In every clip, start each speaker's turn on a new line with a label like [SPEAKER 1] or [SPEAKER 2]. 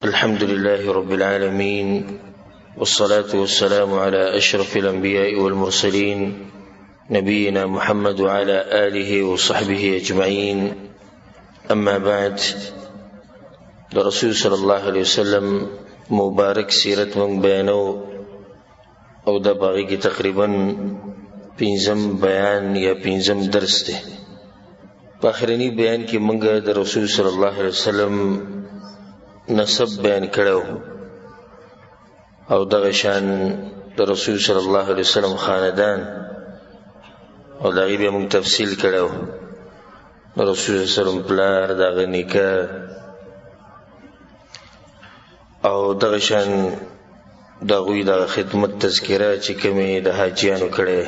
[SPEAKER 1] الحمد لله رب العالمين، والصلاة والسلام على أشرف الأنبياء والمرسلين نبينا محمد وعلى آله وصحبه أجمعين. أما بعد، الرسول صلى الله عليه وسلم مبارك سیرت من بیانو او دا باغی کی تقریبا پینزم بیان یا پینزم درس ده. آخرینی بیان کی منگا دا رسول صلی اللہ علیہ وسلم نسب بیان کړو او دغه شان د رسول صلی الله علیه وسلم خاندان او دغه به موږ تفصیل کړو. رسول صلی الله علیه وسلم پلار دغه نکاح او دغه شان دغه د خدمت تذکرہ چې کومه د حاجیانو کړي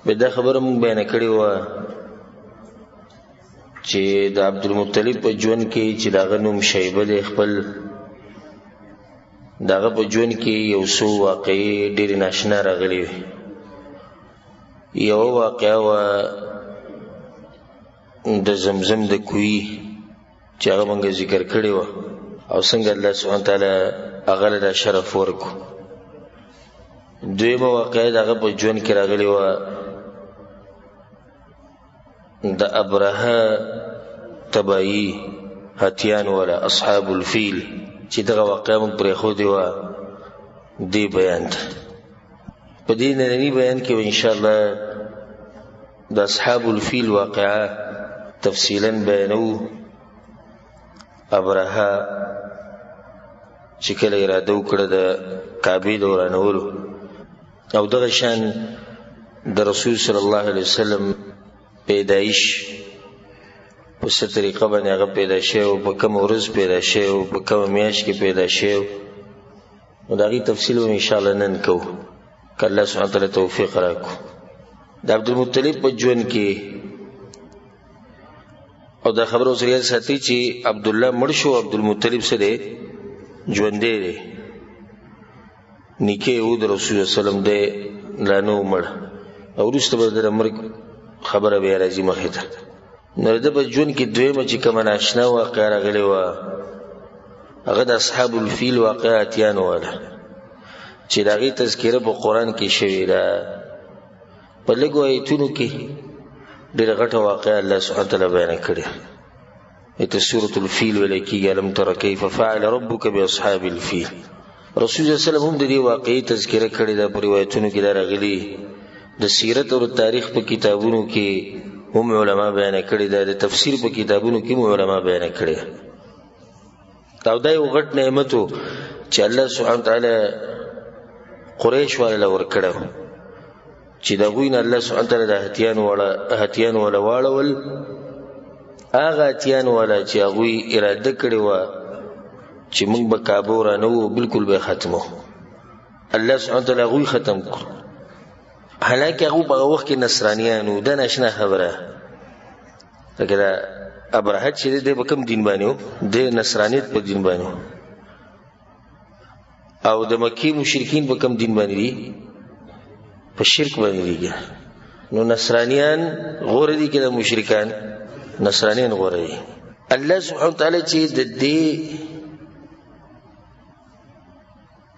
[SPEAKER 1] به دا خبره موږ بیان کړې و چې د عبدالمطلب په ژوند کې چې داغه نوم شیبه د خپل داغه په ژوند کې یو څو واقعي ډېرې ناشنا راغلي وي. یو واقعه و د زمزم د کوی چې هغه موږ ذکر کړی و او څنګه الله سبحانه وتعالی هغه له شرف ورکو. دویمه واقعه داغه په ژوند کې راغلي و د ابرهه تبایی هتیان ولا اصحاب الفیل چې دغه واقعه موږ پرې خو دی و دی بیان ده. په دې نننی بیان کې ان شاء الله د اصحاب الفیل واقعه تفصیلا بیانو. ابرهه چې کله اراده وکړه د کعبې د ورانولو او دغه شان د رسول صلی الله علیه وسلم پیدایش په څه طریقه باندې هغه پیدا شوی او په کوم ورځ پیدا شوی او په کوم میاشت کې پیدا شوی نو د هغې تفصیل به انشاءالله نن کوو که الله سبحانه وتعالی توفیق راکړو. د عبدالمطلب په ژوند کې او دا خبره اوس یاد ساتئ چې عبدالله مړ شو، عبدالمطلب څه دی ژوندی دی، نیکه یې و د رسول الله وسلم دی لا نه و مړ او وروسته به د مرګ خبره بیا راځي مخې ته. نو د په ژوند کې دویمه چې کومه ناشنا واقعه راغلې وه هغه د اصحاب الفیل واقعه اتیان واله چې د هغې تذکره په قرآن کې شوې ده. په لږو ایتونو کې ډېره غټه واقعه الله سبحانه وتعالی بیان کړې. ایته سورة الفیل ویلی کېږي الم تر کیف فعل ربک باصحاب الفیل. رسول الله صلی الله علیه وسلم هم د دې واقعې تذکره کړې ده. په روایتونو کې دا راغلي، د سیرت او تاریخ په کتابونو کې هم علما بیان کړي ده، د تفسیر په کتابونو کې هم علما بیان کړي. او دا یو غټ نعمت و چې الله سبحانه وتعالی قریش والا ورکړو چې د هغوی نه الله سبحانه وتعالی د هتیان والا واړول. هغه هتیان والا چې هغوی اراده کړې وه چې موږ به کعبه ورانوو بلکل به ختمو، الله سبحانه وتعالی هغوی ختم کړو. حالانکه هغه په وخت کې نصرانیانو د ناشنا خبره لکه دا ابرهه چې دی په کوم دین باندې و د نصرانیت په دین باندې او د مکی مشرکین په کوم دین باندې دي په شرک باندې دي. نو نصرانیان غوره دي که د مشرکان؟ نصرانیان غوره دي. الله سبحانه وتعالی چې د دې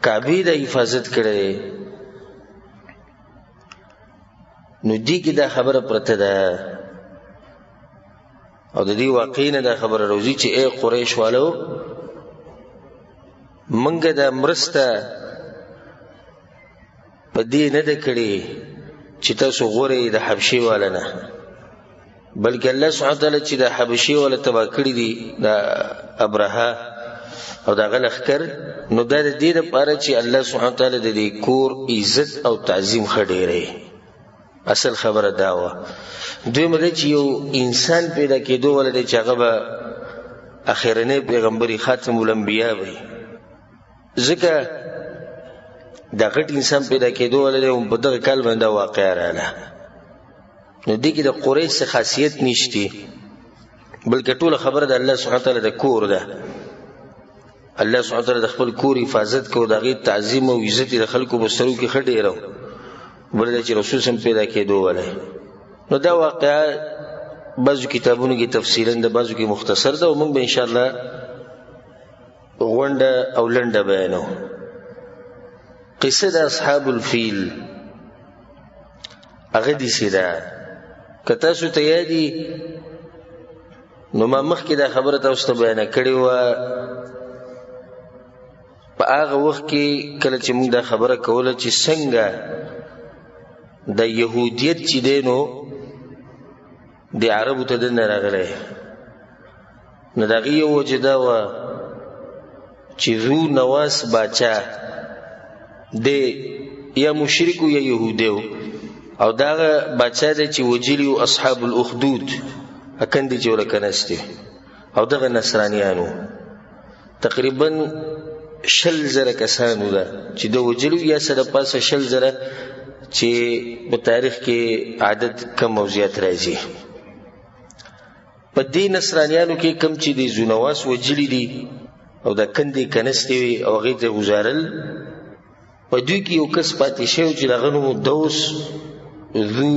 [SPEAKER 1] کعبې د حفاظت کړی نو دی کې دا خبره پرته ده او د دې واقعي نه دا خبره روزي چې ای قریش والو منګه دا مرسته په دې نه ده کړې چې تاسو غورئ د حبشي والا نه، بلکې الله سبحانه وتعالی چې د حبشي والا تباه کړي دي د ابرهه او د هغه لښکر، نو دا د دې دپاره چې الله سبحانه وتعالی د دې کور عزت او تعظیم ښه ډېری. اصل خبره دا وه. دویمه ده چې یو انسان پیدا کېدو ولا دی چې هغه به اخرنی پیغمبري خاتم الانبیا وي، ځکه دا غټ انسان پیدا کېدو ولا دی په دغه کال باندې دا واقعه راغله. نو دې کې د قریش څه خاصیت نشته، بلکې ټوله خبره د الله سبحانه وتعالی د کور ده. الله سبحانه وتعالی د خپل کور حفاظت کو، د هغې تعظیم او عزت د خلکو په سترګو کې ښه ډېره بل چې رسول سم پیدا کېدو ولی. نو دا واقعا بعضو کتابونو کې تفصیلا ده، بعضو کې مختصر ده، او موږ به انشاءالله غونډه او لنډه بیانو. قصه د اصحاب الفیل هغه داسې ده، که تاسو ته یادي نو ما مخکې دا خبره تاسو ته بیانه کړې وه. په هغه وخت کې کله چې موږ دا خبره کوله چې څنګه د یهودیت چې دی نو د عربو ته دننه راغلی، نو د هغې یو وجه دا وه چې ذو نواس باچا دی یا مشرک یا یهودی و، او دا هغه باچا دی چې وجلي و اصحاب الاخدود اکندې چې ورکه نستې، او دغه نصرانیانو تقریبا 100,000 کسانو ده چې د وجلو یا سره پاسه 100,000 چې په تاریخ کې عدد کم او زیات راځي. په دې نصرانیانو کې کم چې د زونواس وجلي دي او د کندې کنستې وي او هغې ته گزارل، په دوی کې یو کس پاتې شوی چې د هغه نوم دوس ذو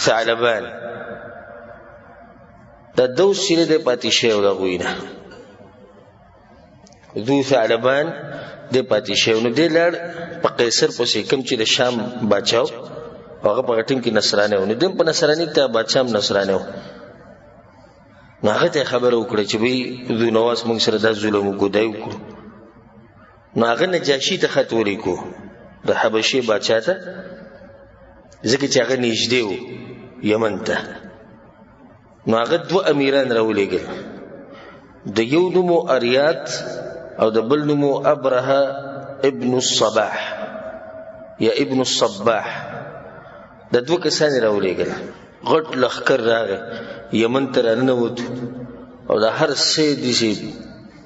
[SPEAKER 1] ثعلبان. دا دوس چې دی پاتې شوی د هغوی نه، ذو ثعلبان دی پاتې شوی. نو دی لاړ په قیصر پسې، کوم چې د شام باچا و هغه په هغه ټیم کې نصرانی و، نو دی په نصراني ته باچا هم نصرانی و. نو هغه ته خبره وکړه چې وایي ذو نواس موږ سره دا ظلم وکړو دا یې وکړو. نو هغه نجاشي ته خط ولیکو د حبشې باچا ته، ځکه چې هغه نږدې و یمن ته. نو هغه 2 امیران راولېږل، د یو نوم اریات او د بل نوم ابرهه ابن الصباح یا ابن الصباح. د 2 کسان راولېږل، غټ لښکر راغی یمن ته راننوتو او د هر څه داسې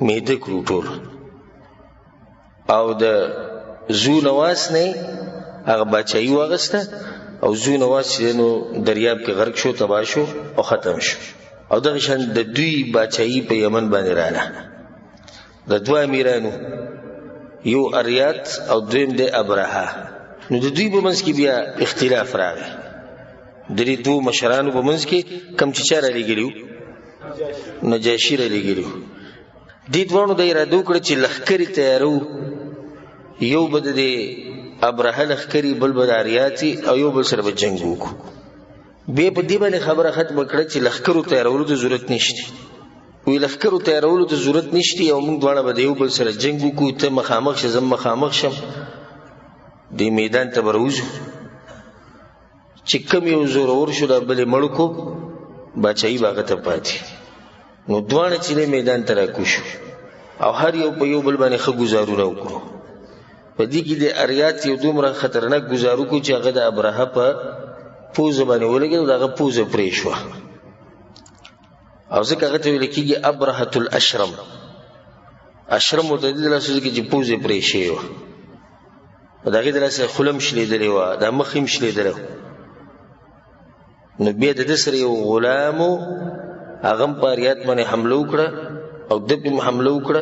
[SPEAKER 1] میده کړو ټول، او د ذو نواس نه هغه باچایي واغسته او ذو نواس چې نو دریاب کې غرق شو، تباه شو او ختم شو. او دغه شان د دوی باچایي په یمن باندې رااله. د 2 امیرانو یو اریات او دویم د ابرهه. نو د دوی په منځ کې بیا اختلاف راغی، د دې 2 مشرانو په منځ کې کم چې چا رالیږلي وو نجاشي رالیږلي وو. دې دواړو د اراده وکړه چې لښکرې تیارو، یو به د ابرهه لښکرې بل به د اریاتي او یو بل سره به جنګ وکړو. بیا په دې باندې خبره ختمه کړه چې لښکرو تیارولو ته ضرورت نشته، وی لښکرو تیارولو ته ضرورت نشته او موږ دواړه به د یو بل سره جنګ وکړو، ته مخامخ شه زه مخامخ شم، دې میدان ته به راوځو. چې کم یو زورور شو دا بل یې مړ کړو، باچایي به هغه ته پاتې. نو دواړه چې دی میدان ته راکوشو او هر یو په یو بل باندې ښه ګزارونه وکړو. په دې کې د اریات یو دومره خطرناک ګزار وکړو چې هغه د ابرهه په پوزه باندې ولګېد، د هغه پوزه پرې شوه، او ځکه هغه ته ویل کېږي ابرهة الاشرم. اشرم ورته د دې لاسه ځکه چې پوزه پرې شوې وه، د هغې د لاسه خوله هم شلېدلې وه، دا مخ هم شلېدلی. نو بیا د ده سره یو غلام و، هغه هم په اریات باندې حمله وکړه او ده پې هم حمله وکړه،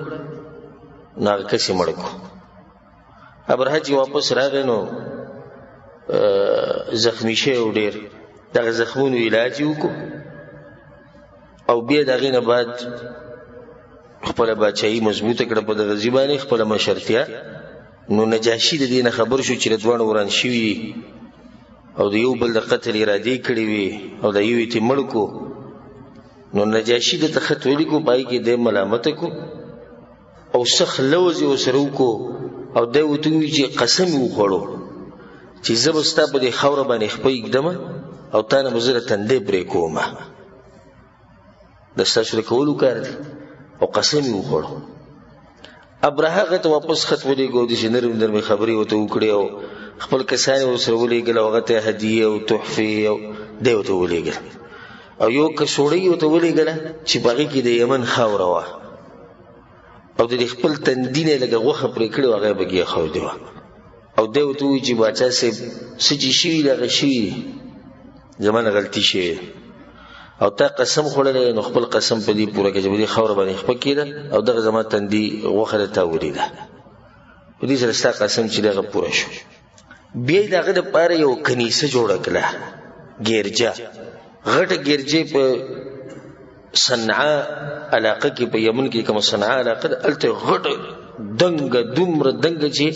[SPEAKER 1] نو هغه کس یې مړ کړو. ابرهه چې واپس راغی نو زخمی شوی و ډېر، دغه زخمونو علاج یې وکړو او بیا د هغې نه بعد خپله باچایي مضبوطه کړه په دغه ځای باندې، خپله مشرتیا. نو نجاشي د دې نه خبر شو چې د دواړو وران شوي دي او د یو بل د قتل ارادې کړې وي او د یو یې ترې مړ کړو. نو نجاشي دته خط ولیکو، په هغې کې دی ملامته کړو او سخت لوز یې ورسره وکړو او دی ورته ووایي چې قسم یې وخوړو چې زه به ستا په دې خاوره باندې خپه ږدمه او تا نه به زه د تندی پرې کومه، دا ستاسو د کولو کار دی. او قسم یې وخوړو. ابرهه هغه ته واپس خط ولېږو، داسې نرم نرمې خبرې ورته وکړې او خپل کسان یې ورسره ولېږل او هغه ته هدیې او تحفې او دی ورته ولېږل، او یو کڅوړۍ ورته ولېږله چې په هغې کې د یمن خاوره وه او د دې خپل تندي نه یې لږه غوښه پرې کړې وه، هغه یې پکې ایښودې وه. او دی ورته ووایي چې باچا صاحب څه چې شوي دي هغه شوي دي، زما نه غلطي شوې ده او تا قسم خوړلی، نو خپل قسم په دې پوره کړه چې په دې خاوره باندې خپه کېده او دغه زما تندي غوښه د تا ولیده، په دې سره ستا قسم چې دغه پوره شو. بیا یې د هغه دپاره یو کنیسه جوړه کړه، ګیرجه، غټه ګیرجه په صنعاء علاقه کې په یمن کې کوم صنعاء علاقه الته غټ دنګ دومره دنګ چې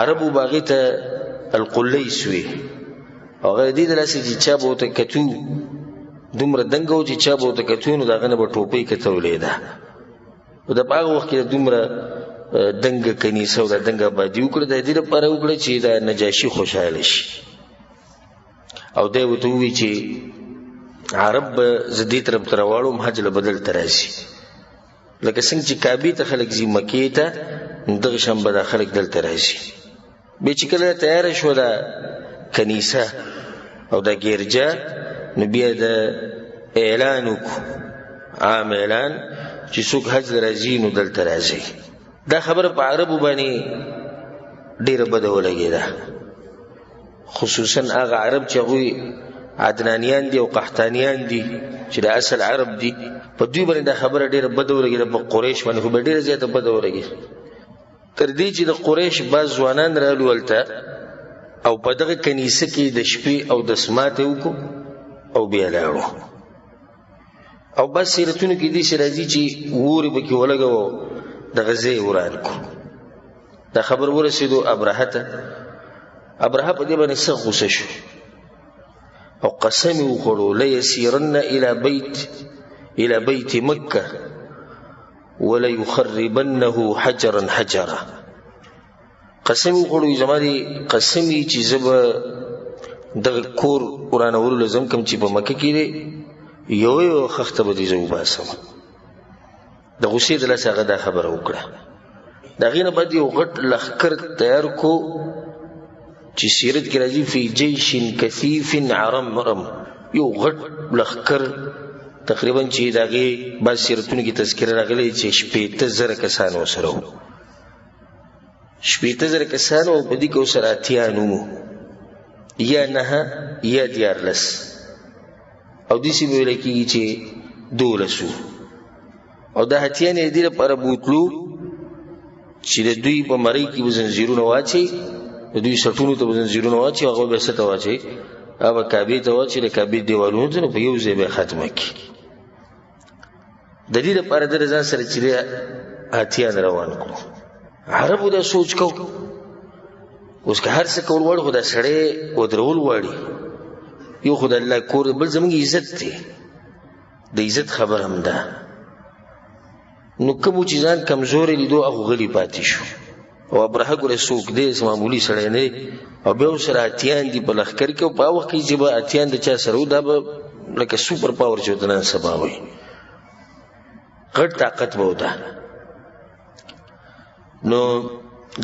[SPEAKER 1] عربو باغی ته القلیس وی هغه دې دلاسه چې چا بوته کتو دومره دنګ او چې چا بوته کتو نو داغه نه په ټوپۍ کې تولېده او د باغ وخت کې دومره دنګ کنيسه او د دنګ آبادي وکړه د دې لپاره وکړه چې د نجاشي خوشاله شي او دوی وته وی چې عرب زدي طرف ترواړو حج له بدل تراشي لکه څنګه چې کعبه ته خلک زی مکې ته دغه شنبه د خلک دل تراشي به چې کله تیار شو دا کنيسه او د ګرجا نبی د اعلان عام اعلان چې څوک حج راځي نو دل تراشي دا خبره په عربو باندې ډیره بده ولګیده خصوصا هغه عرب چې غوي عدنانیان دي او قحطانیان دي چې د اصل عرب دي په دوی باندې دا خبره ډیره بده ولګیده په قریش باندې خو ډیره زیاته بده ولګیده تر دې چې د قریش باز ځوانان رالو ولته او په دغه کنيسه کې د شپې او د سماته وکړو او بیا لاړو او بس سیرتونو کې دي چې راځي چې ووري بکی ولګو د غزې وران کو دا خبر ورسېدو ابرهه ته ابرهه په دې باندې څه غوسه شو او قسم وکړو لا يسيرن الى بيت مكه ولا يخربنه حجرا حجرا قسم وکړو زماري قسمي چې زب د کور قران ورول زم کم چې په مکه کې یو خخته به دي زو باسم د غصې د لاسه دا خبره وکړه دا غینه بعد یو غټ لخر تیار کو چې سیرت کې راځي فی جیش کثیف عرمرم یو غټ لخر تقریبا چې داغه بعد سیرتونو کې تذکرہ راغلی چې 70,000 کسانو سره 70,000 کسانو په دې کې سره اتیانو یا نه یا دیارلس او دې سی ویل کېږي چې دولسو او دا هتیان دې لپاره بوتلو چې د دوی په مری کې وزنجیرونه واچي د دوی سټونو ته وزنجیرونه واچي هغه به ست واچي هغه کعبه ته واچي د کعبه دیوالونو ته په یو ځای به ختمه کی د دې لپاره د ځان سره چې هتیان روان کړو عربو دا سوچ کو اوس که هر څه کول وړ خدای سره ودرول وړي یو خدای الله کور بل زموږ عزت دی د عزت خبر هم ده نو کوم چې ځان کمزوري لیدو هغه غلی پاتې شو او ابرهه ګره سوق دې معمولی سره نه او به سره اتیان دی په لخر کې په وخت کې چې به اتیان د چا سره دا به لکه سوپر پاور چودنه سبا وي غټ طاقت به ودا نو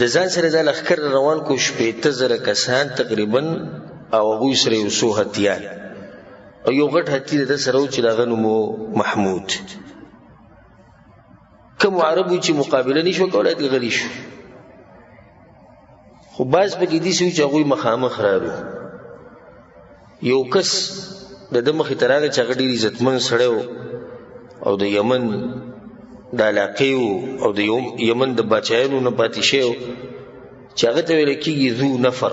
[SPEAKER 1] د ځان سره د لخر روان کو 70,000 کسان تقریبا او هغه سره یو سو هتیان او یو غټ هتی د سره چې دغه نومو محمود کوم عربو چې مقابله نشو کولای دی غلی شو خو باز به کې دي چې هغه مخامخ راغلو یو کس د مخې تراغه چې غډي عزتمن سره او د یمن د علاقې او د یمن د بچایانو نه پاتې شو چې هغه ته ویل کېږي ذو نفر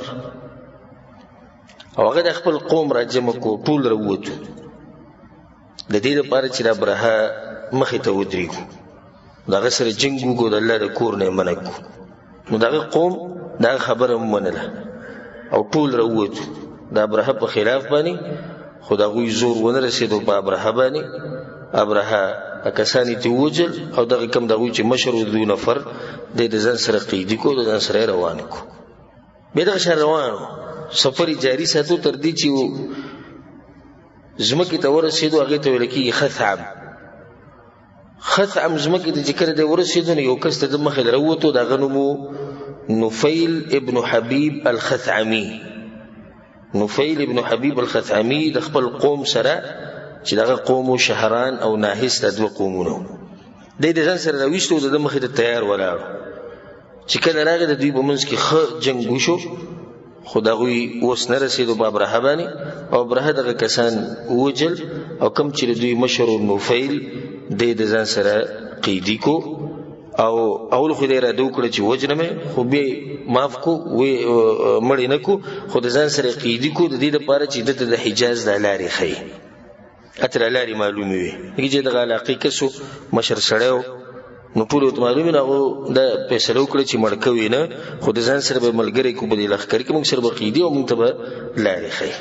[SPEAKER 1] او هغه د خپل قوم راجمع کو ټول وروته د دې لپاره چې را برها مخې ته ودرېږو دغه سره جنگ وکړو د الله د کور نه منکو نو دغه قوم دا خبره ومنله او ټول وروته د ابرهه په خلاف باندې خدای زور ونه رسیدو په ابرهه باندې ابرهه کسانی ته وجل او دغه کم دغه چې مشر ذو نفر د ځان سره قیدی کو د ځان سره روان کو به دغه شهر روان سفر جاری ساتو تر دې چې زمکه ته ورسېدو هغه ته ویل کېږي خثعم زمکه ته ذکر دی ورسېدو یو کس ته د مخې دروته دغه نومو نفیل ابن حبیب الخثعمی نفیل ابن حبیب الخثعمی د خپل قوم سره چې دغه قوم شهران او ناهس د دوه قومونو د دې ځان سره راوښتو د مخې ته تیار ولاړ چې کله راغی د دوی په منځ کې خ جنگ وشو خدای اوس نه رسیدو په ابرهه باندې او ابرهه دغه کسان وجل او کم چې دوی مشر نوفیل د ځان سره قیدی کو او اول خو دې را دوکړه چې وجنمه خو به معاف کو وې مړی نه کو خو د ځان سره قیدی کو د دې لپاره چې د حجاز د لارې خي اتر لاري معلومي وي چې دغه علاقې کسو مشر سړیو نو ټول ته معلومي نه دا فیصله وکړي چې مړ کوي نه خو د ځان سره به ملګری کو په لخر کې موږ سره بقیدي او موږ ته به لاري خي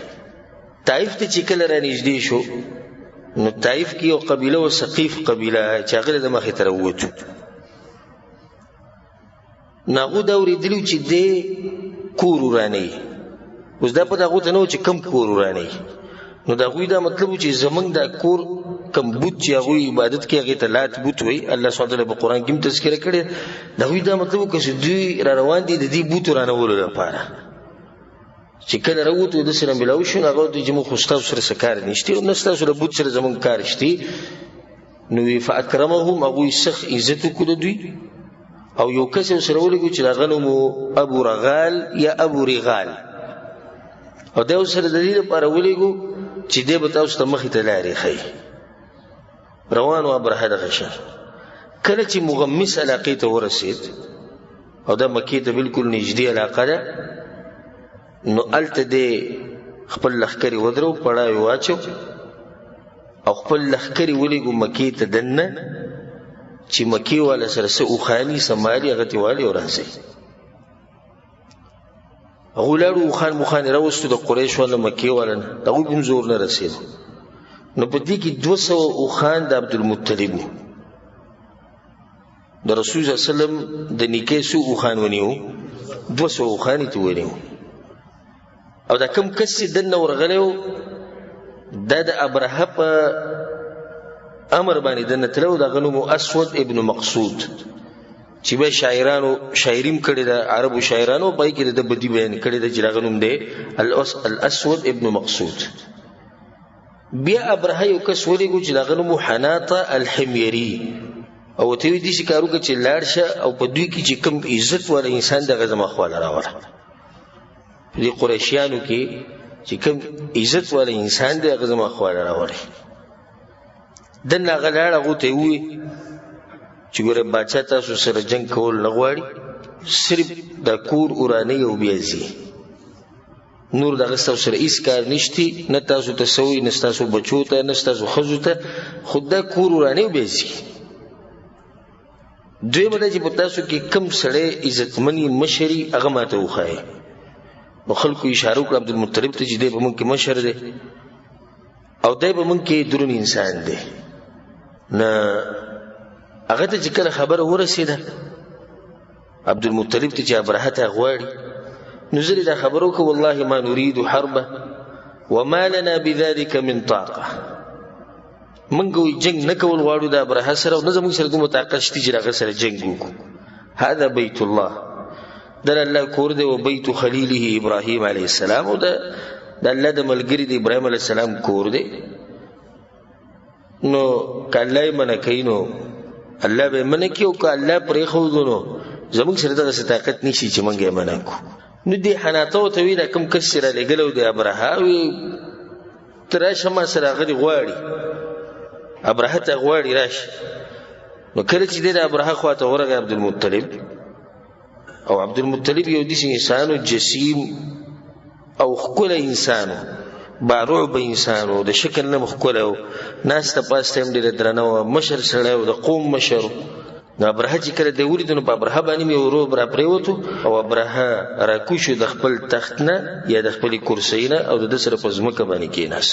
[SPEAKER 1] طائف ته چې کله را نږدې شو نو طائف کې یو قبيله او ثقيف قبيله چې هغه د مخې ته وروته ناغو دا ورېدلو چې د کور ورانی اوس دا په دغه ته نو چې کم کور ورانی نو دا غوی دا مطلب چې زمنګ دا کور کم بوت چې هغه عبادت کې هغه ته لات بوت وي الله سبحانه وتعالى په قران کې تذکرہ کړی دا غوی دا مطلب چې دوی را روان دي د دې بوت رانولو لپاره چې کله راوته د سره ملاوي شو هغه د جمهور خوستاو سره سکار نشته او نستا سره بوت سره زمون کار شته نو فاکرمهم ابو سخ عزت کو دوی او یو کس سره ولګو چې هغه نو ابو رغال یا ابو رغال او دا سره د دې لپاره ولګو چې دې به تاسو ته مخې ته لارې خي روانو ابرهه دغه شه کله چې مغمس علاقې ته ورسید او دا مکې ته بالکل نږدې علاقه ده نو الته دې خپل لخکري ودرو پړای واچو او خپل لخکري ولګو مکې ته دنه چې مکې والا سره سه خاني سمالي غتی والی ورسي غولړو خان مخان راوستو د قریش ولا مکې ولا دغه کوم زور نه رسید نو په دې کې 200 او خان د عبد المطلب د رسول الله صلی الله علیه وسلم د نیکه سو او خان ونیو 200 او خان ته ونیو او دا کم کس دنه ورغلو د ابرهه په امر باندې دنه تلو د غنمو اسود ابن مقصود چې به شاعرانو شاعریم کړي د عربو شاعرانو پای کې د بدی بیان کړي د جراغنوم دی الاسود ابن مقصود بیا ابرهه یو کس ولګو چې لغنمو حناطه الحميري او ته دې چې کارو کې چې لاړشه او په دوی کې چې کم عزت ول انسان د غزما خواله راوړه دې قریشیانو کې چې کم عزت ول انسان د غزما خواله راوړه دنه غلاړه غوته وي چې ګوره بچا تاسو سره جنگ کول نه غواړي صرف د کور اورانه یو بیازي نور دغه تاسو سره هیڅ کار نشتی نه تاسو ته سوي نه تاسو بچو ته نه تاسو خزو ته خود د کور اورانه بیازي دوی مده چې تاسو کې کم سره عزتمنی مشري هغه ماته وخایي نو خلکو اشاره وکړه عبد المطلب ته چې دی به مونږ کې مشر دی او دی به مونږ کې درون انسان دی نه هغه ته چې کله خبره ورسېده عبد المطلب ته چې ابرهه ته غواړي نو زری دا خبرو کو والله ما نريد حربه وما لنا بذلك من طاقه منګو جنگ نکول غواړو دا ابرهه سره او نه زموږ سره کومه طاقت شته چې هغه سره جنگ وکړو هذا بيت الله در الله کور دی او بیت خلیله ابراهیم علیه السلام او دا الله د ملګری د ابراهیم علیه السلام کور دی نو کله منه کینو الله به منکی او که الله پرې خو دونو زموږ سره دغه طاقت نشي چې مونږ یې منکو نو دې حناطو ته وی دا کوم کس سره لګلو دی ابرهه وی تراشه ما سره غړي غواړي ابرهه ته غواړي راش نو کله چې دې ابرهه خواته ورغی عبد المطلب او عبد المطلب یو دې انسانو جسیم او خپل انسانو باروع به انسانو د شکل نه مخکلو ناس ته پاسته هم ډېر درنو مشر سره او د قوم مشر نو ابرهه چې کړه د وریدو په ابرهه باندې مې ورو برا پریوتو او ابرهه راکوشو د خپل تخت نه یا د خپل کرسي نه او د سره په ځمکه باندې کېناس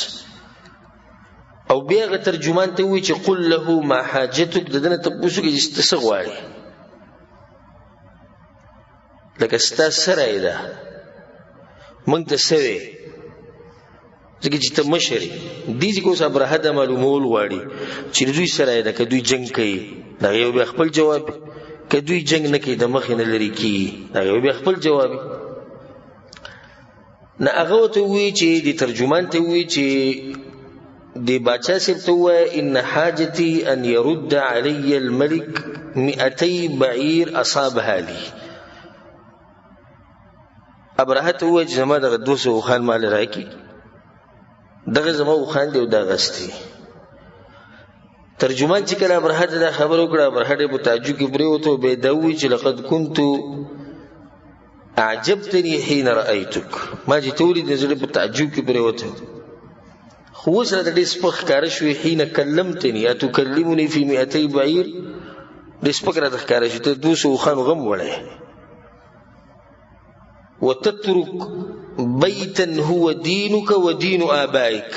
[SPEAKER 1] او بیا غ ترجمان ته وی چې قل له ما حاجتک دنه تاسو کې استسغواړي لکه ستا سره ده مونږ ته سوي ځکه چې ته مشري دي چې کوم ابرهه د معلومول غواړي چې دوی سره ده که دوی جنگ کوي دا یو به خپل جواب که دوی جنگ نه کوي د مخ نه لري کی دا یو به خپل جواب نه هغه ته وی چې د ترجمان ته وی چې د باچا سره ته وی ان حاجتي ان يرد علي الملك 200 بعير اصابها لي ابرهه ته وی چې زما دغه 200 خان مال راکی دغه زما خان دی او دا غستی ترجمان چې کله ابرهه ته خبر وکړه ابرهه په تعجب کې پریوته به دوی چې لقد كنت اعجبتني حين رايتك ما چې تولي د زړه په تعجب کې پریوته خو اوس راته ډېر سپک ښکاره شوې حین کلمتني اتکلمني فی 200 بعیر ډېر سپک راته ښکاره شو ته 200 اوښانو غم وړی وتترك بیتا هو دینک و دین آبائک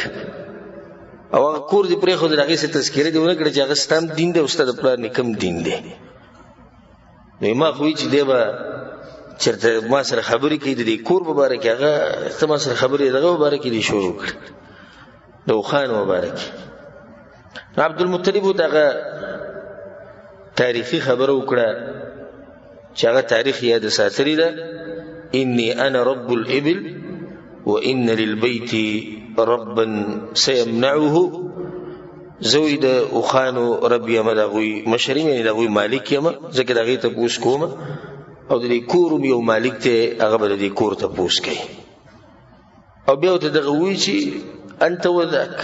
[SPEAKER 1] او هغه کور دې پرېښود د هغې څه تذکره دې ونه کړه چې هغه ستا هم دین دی او ستا د پلار نیکه هم دین دی نو ما خو وایي چې دی به چېرته ما سره خبرې کوي د دې کور په باره کې هغه ته ما سره خبرې دغه په باره کې دې شروع کړه د اوښانو په باره کې نو عبدالمطلب ورته هغه تاریخي خبره وکړه چې هغه تاریخ یاد ساتلې ده انی انا رب الابل وان للبیت ربا سیمنعه زوی د اوښانو رب یم د هغوی مشر یم یعنې د هغوی مالک یم ځکه د هغې تپوس کوم او د دې کور هم یو مالک دی هغه به د دې کور تپوس کوي او بیا ورته دغه ووایي چې انت وذاک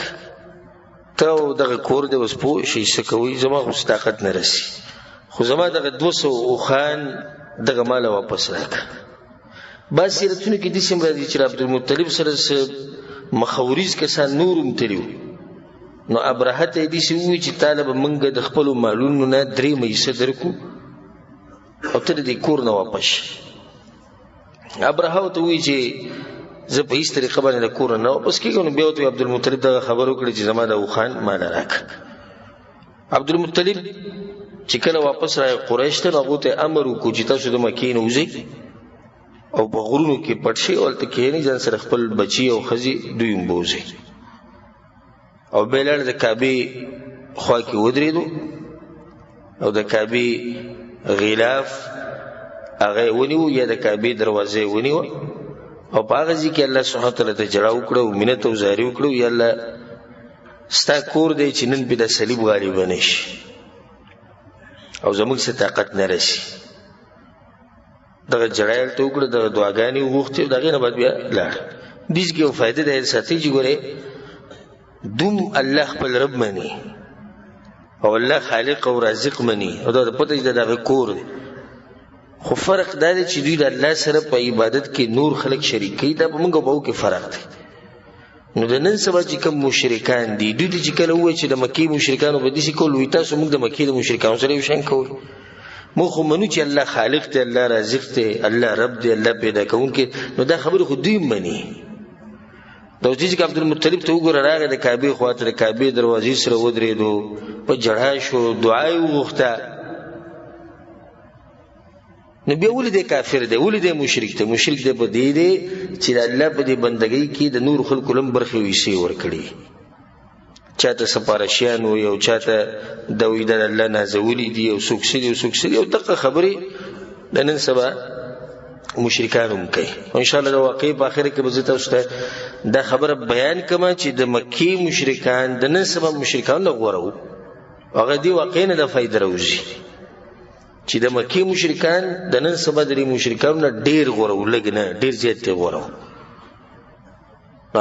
[SPEAKER 1] ته او دغه کور دی اوس پوه شئ څه کوئ زما خو طاقت نه رسي خو زما دغه 200 اوښان دغه ماله واپس راکړه بعض سیرتونو کې داسې هم راځي چې عبدالمطلب سره مخوریز کسان نور هم تلي نو ابرهه ته یې داسې ووایي چې تاله به موږ د خپلو مالونو نه 3 حصه درکو او ته د دې کور نه واپس ابرهه ورته ووایي چې زه په هېڅ طریقه باندې د کور نه واپس کېږم نو بیا ورته عبدالمطلب دغه خبر وکړي چې زما د اوښان ماله راکړه عبدالمطلب چې کله واپس راغی قریش ته نو هغو ته امر وکړو چې تاسو د مکې نه وځئ او په غرونو کې پټ شئ او هلته کښېنئ ځان سره خپل بچي او ښځې دوی هم بوځئ او بیا لاړ د کعبې خوا کې ودرېدو او د کعبې غلاف هغه یې ونیو یا د کعبې دروازه یې ونیوه او په هغه ځای کې الله سبحانه وتعالی ته جړه وکړه او منت او زاري وکړه یا الله ستا کور دی چې نن پې د صلیب غالبه نه شي او زموږ څه طاقت نه رسي دغه جړه یې هلته وکړه دغه دعاګانې وغوښتې او د هغې نه بعد بیا لاړ دېس کې یو فایده دا ساتئ چې ګورئ دوم الله خپل رب مني او الله خالق او رازق مني او دا پته چې د هغه کور دی خو فرق دا دی چې دوی د الله سره په عبادت کې نور خلک شریک کوي دا په موږ او په هغو کې فرق دی نو د نن سبا چې کوم مشرکان دي دوی ته چې کله ووایي چې د مکې مشرکانو به داسې کول وایي تاسو موږ د مکې د مشرکانو سره یو شان کوئ موږ خو منو چې الله خالق دی الله رازق دی الله رب دی الله پیدا کوونکی نو دا خبرې خو دوی مني دا اوس چې عبدالمطلب ته وګوره راغی د کعبې خواته د کعبې دروازې سره ودرېدو په جړا شو دعا یې وغوښته نو بیا ولې دی کافر دی ولې دی مشرک دی مشرک دی په دې دی چې د الله په دې بندګۍ کې د نور خلکو لم برخې او حصې ورکړي چاته سپارشیان وي او چاته د ویده الله نازولي دي او څوک څه دي او څوک څه دي او دغه خبرې د نن سبا مشرکان هم کوي او انشاءالله د واقعي په آخره کې به زه تاسو ته دا خبره بیان کړم چې د مکې مشرکان د نن سبا مشرکان نه غوره وو هغه دې واقع نه د فایده راوځي چې د مکې مشرکان د نن سبا د مشرکانو نه ډېر غوره وو لږ نه ډېر زیات یې غوره وو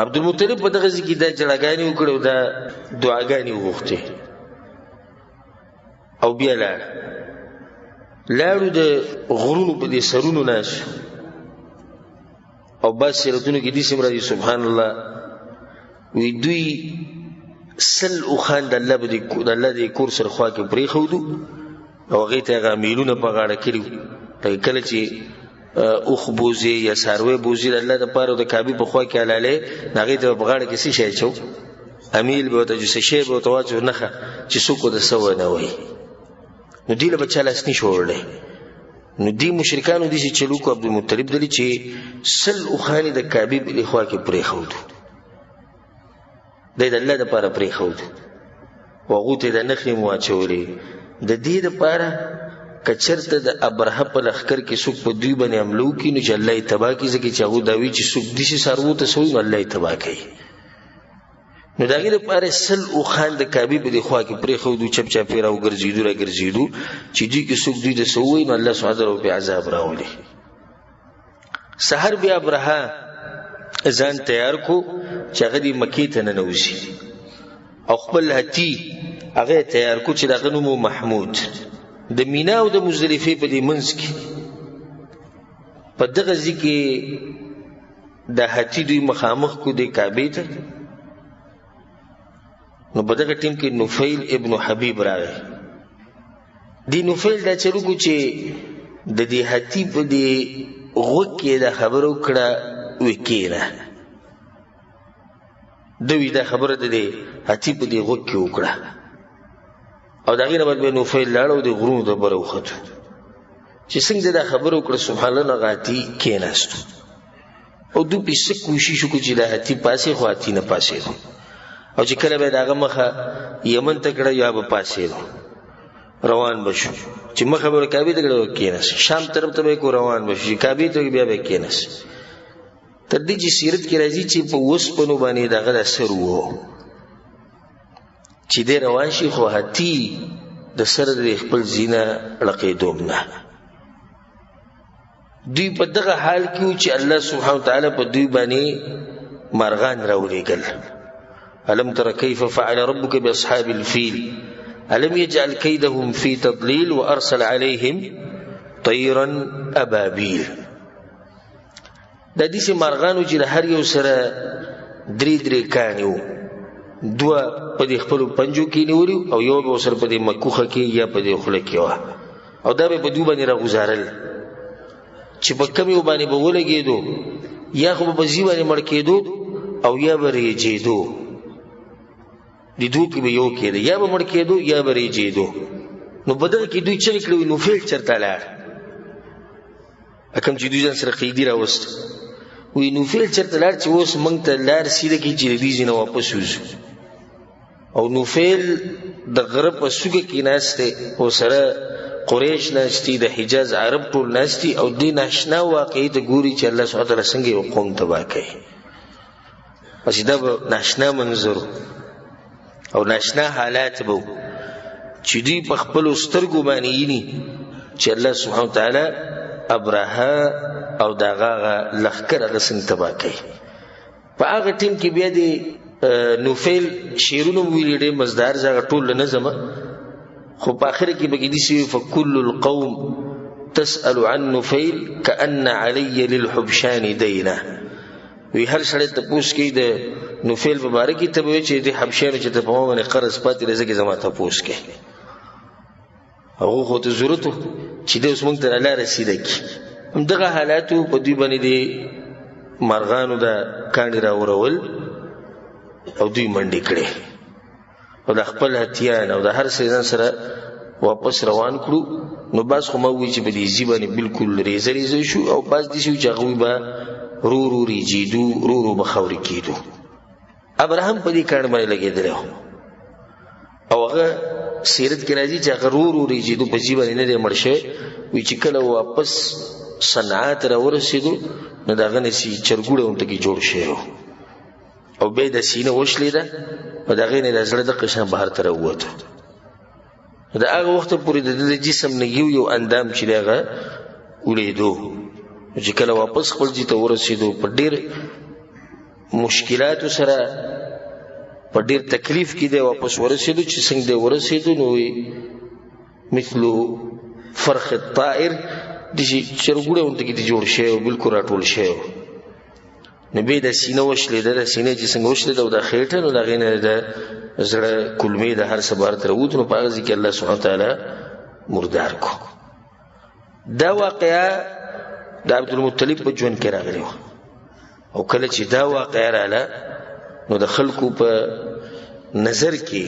[SPEAKER 1] عبدالمطلب په دغه ځای کې دا جړاګانې وکړې او دا دعاګانې وغوښتې او بیا لاړو د غرونو په دې سرونو ناست او بعض سیرتونو کې داسې هم راځي سبحان الله وی دوی 100 اوښان د الله د کور سره خوا کې پرېښودو او هغې ته هغه میلونه په غاړه کړي لکه کله چې اوښ بوزي یا څاروی بوزي د الله دپاره د کعبې په خوا کې حلالې د هغې ته په غاړه کې څه شی اچو امیل به ورته څه شی به ورته واچو نښه چې څوک ورته څه ونه وایي نو دې له به چا لاس نشي وړلی نو دې مشرکانو داسې چلو کو عبدالمطلب دلي چې 100 اوښانې د کعبې په خوا کې پرېښودو دی د الله دپاره پرېښودو او هغو ته یې د نښې مو واچولې د دې دپاره که چېرته د ابرهه په لښکر کې څوک په دوی باندې حمله وکړي نو چې الله یې تباه کړي ځکه چې هغو دا وایي چې څوک داسې څاروو ته څه وایي نو الله یې تباه کوي نو د هغې دپاره 100 اوښان د کعبې په دې خوا کې پرېښودو چپ چاپې راوګرځېدو راګرځېدو چې دوی کې څوک دوی ته څه ووایي نو الله سبحانه وتعالی پرې عذاب راولي سحر بیا ابرهه ځان تیار کو چې هغه دې مکې ته ننوځي او خپل هتي هغه تیار کو چې د هغه نوم محمود د مینا او د مزدلفې په دې منځ کې په دغه ځای کې د هتي دوی مخامخ کو د کعبې ته نو په دغه ټیم کې نفیل ابن حبیب راغی. دی نفیل دا چلو کو چې د دې هتی په دې غوږ کې دا خبره وکړه وی کېنه. دوی دا خبره د دې هتی په دې غوږ کې وکړه او د هغې نه بعد به نفیل لاړ او د غرونو د بره وختو. چې څنګه دا خبره وکړه سبحان الله هغه هتی کېناستو او دوی پې څه کوشش وکړو چې دا هتی پاسې خو هتی نه پاسېدو او چې کله به د هغه مخه یمن ته کړه یا به پاسېدو روان بشو. چې مخه به کعبې ته کړه کېناست، شام طرف ته به کو روان بشو چې کعبې ته بیا به کېناست. تر دې چې سیرت کې راځي چې په وسپنو باندې دغه د سر وو چې دی روان شي خو هتی د سر د خپل زینه لقېدوم نه. دوی په دغه حال کې و چې الله سبحانه وتعالی په دوی باندې مرغان راولېږل. الم تر کیف فعل ربک باصحاب الفیل الم یجعل کیدهم فی تضلیل وارسل علیهم طیرا ابابیل. دا داسې مرغانو چې د هر یو سره درې کاڼي وو، دوه په دې خپلو پنجو کې نیولي او یو به ورسره په دې مکوخه کې یا په دې خوله کې وه او دا به په دوی باندې راګوزارل چې په کم یو باندې به ولګېدو یا خو به په ځي باندې مړ کېدو او یا به ریجېدو. د دوی کې به یو کېده، یا به مړ کېدو یا به ریجېدو. نو په دغه کې دوی چغې کړې نفیل چېرته لاړ؟ کوم چې دوی ځان سره قیدي راوست وی نفیل چېرته لاړ چې اوس موږ ته لار سیده کړي چې د دې ځای نه واپس وځو. او نفیل د غره په څوکه کې ناست دی او سره قریش ناستی، د حجاز عرب ټول ناستی او دې ناشنا واقعي ته ګوري چې الله سبحانه وتعالی څنګه یو قوم تباه کوي. بس دا به ناشنا منظر او ناشنا حالات به چې دوی په خپلو سترګو باندې ویني چې الله سبحانه وتعالی ابرهه او د هغه لښکر هغه څنګه تباه کوي. په هغه ټیم کې بیا د نفیل شعرونه ویلي ډېر مزدار هغه ټول نظم، خو په آخر کې به داسې وي فکل القوم تسأل عن نفیل کأن علی للحبشان دینه. وی هر سړی تپوس کوي د نفیل په باره کې ته به وایي چې د حبشیانو چې ته په ما باندې قرض پاتې دی ځکه زما تپوس کوي. هغو خو ته ضرورت و چې دی اوس موږ ته الله رسیده کړي. همدغه حالاتو په دوی باندې د مرغانو دا کاڼي راورول او دوی منډې کړې او د خپل هتیان او د هر څه ځان سره واپس روان کړو. نو بعض خو ما ووایي چې په دې ځي باندې بالکل ریزه ریزه شو او بعض داسې وو چې هغوی به رو ریجېدو، رو به خاورې کېدو. ابراهیم په دې کاڼ باندې لګېدلی او هغه سیرت کې راځي چې هغه رو ریجېدو په ځي باندې نه دی مړ شوی. وایي چې کله واپس صنعا ته راورسېدو نو د هغه نه چرګوړی ورته کې جوړ شوی و او بیا د سینه وشلېده او د هغې نه د زړه دغه شان بهر ته راووتو. د هغه وخته پورې د ده د جسم نه یو اندام چې د هغه وړېدو. چې کله واپس خپل ځای ته ورسېدو په ډېر مشکلاتو سره په ډېر تکلیف کې دی واپس ورسېدو. چې څنګه دی ورسېدو نو مثلو فرخ الطائر داسې چرګوړی ورته کې دی جوړ شوی و، بلکل راټول شوی و. نو بیا د سینه وشلېده، د سینې چې څنګه وشلېده او د خېټه نو د هغې نه د زړه کلمې د هر څه بهر ته راووتو. نو په هغه ځای کې الله سبحانه وتعالی مردار کو. دا واقعه د عبدالمطلب په ژوند کې راغلی وه او کله چې دا واقعه راله نو د خلکو په نظر کې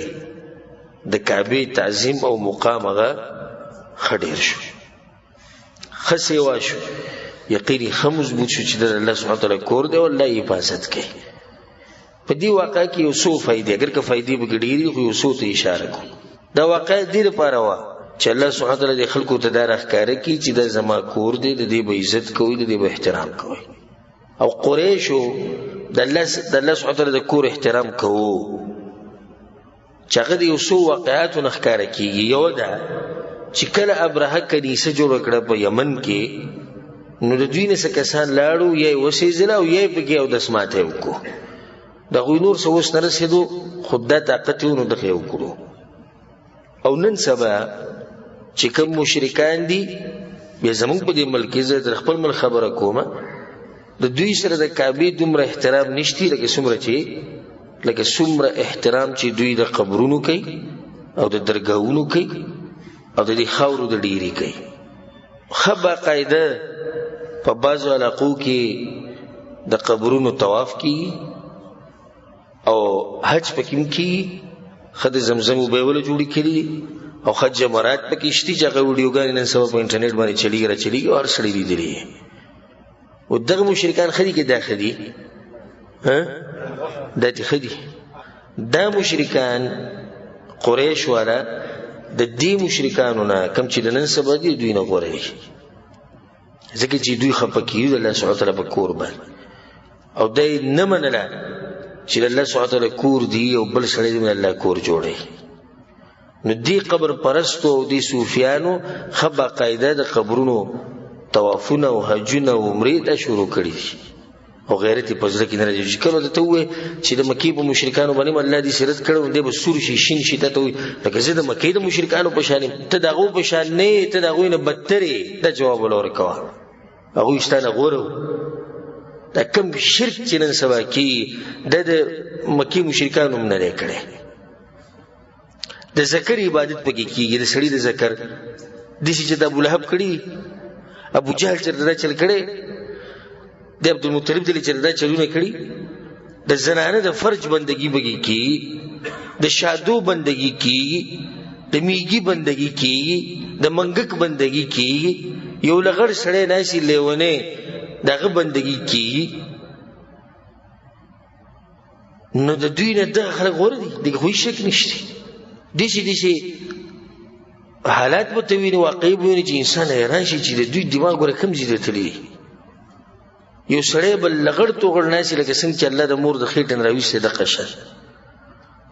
[SPEAKER 1] د کعبې تعظیم او مقام هغه ښه ډېر شو، ښه سیوا شو، یقین یې ښه مضبوط شو چې د الله سبحانه وتعالی کور دی او الله یې حفاظت کوي. په دې واقعه کې یو څو فایدې، اگر که فایدې پکې ډېرې خو یو څو ته اشاره کوو. دا واقعه دې لپاره وه چې الله سبحانه وتعالی د خلکو ته دا راښکاره کړي چې دا زما کور دی، د دې به عزت کوئ، د دې به احترام کوئ. او قریشو د الله سبحانه وتعالی د کور احترام کوو چې هغه د یو څو واقعاتو نه ښکاره کېږي. یو ده چې کله ابرهه کنیسه جوړه کړه په یمن کې نو د دوی نه څه کسان لاړو، یا یې وسېځله او یا یې پکې اودس ماتی وکړو. د هغوی نور څه اوس نه رسېدو خو دا طاقت یې نو دغه یې وکړو. او نن سبا چې کوم مشرکان دي بیا زمونږ په دې ملک کې زه د خپل ملک خبره کومه د دوی سره د کعبې دومره احترام نشتی لکه څومره چې لکه څومره احترام چې دوی د قبرونو کوي او د درګاهونو کوي او د دې خاورو د ډیری کوي. ښه باقاعده په بعضو علاقو کې د قبرونو طواف کیږي او حج پکې هم کیږي. ښه د زمزم اوبه وله جوړې کړي او ښه جمرات پکې شتي چې هغه ویډیوګانې نن سبا په انټرنیټ باندې چلیږي راچلیږي او هر سړی لیدلی یې. او دغه مشرکان ښه دي که دا ښه دي؟ دا دې ښه دي. دا مشرکان قریش والا د دې مشرکانو نه کم چې د نن سبا دي دوی نه غوره دي، ځکه چې دوی خفه کېږي د الله سبحانه وتعالی په کور باندې او دی نه منله چې د الله سبحانه وتعالی کور دی او بل سړی دی من الله کور جوړوي. نو دې قبر پرستو او دې صوفیانو ښه باقاعده د قبرونو طوافونه او حجونه او عمرې دا شروع کړي دي او غیرت یې په زړه کې نه راځي. چې کله درته ووایي چې د مکې په مشرکانو باندې الله دې سیرت کړی دی به سور شي شین شي تا ته وایي لکه زه د مکې د مشرکانو په شان یم. ته د هغو په شان نه یې، ته د هغوی نه بدتر یې. دا جواب وله ورکوه. هغوی ستا نه غوره وو. دا کم شرک چې نن سبا کېږي دا د مکې مشرکانو هم نه دی کړی. د ذکر عبادت پکې کېږي، د سړي د ذکر داسې چې د ابولهب کړي، ابو جهل چې دا چل کړی، د عبدالمطلب دلې چې دا چلونه کړي. د زنانه د فرج بندگی پکې کېږي، د شادو بندگی کېږي، د میږي بندگی کېږي، د منګک بندگی کېږي. یو لغړ سړی ناسي لیونی دغه بندگی کېږي. نو د دوی نه دغه خلک غوره دي، دغه خو هېڅ شک نشته. داسې حالات به ته ویني، واقعي به ویني چې انسان حیران شي چې د دوی دماغ ګوره کوم ځای ته تللی. یو سړی به لغړ توغړ ناسي لکه څنګه چې الله د مور د خېټې نه راویستی دقه شان،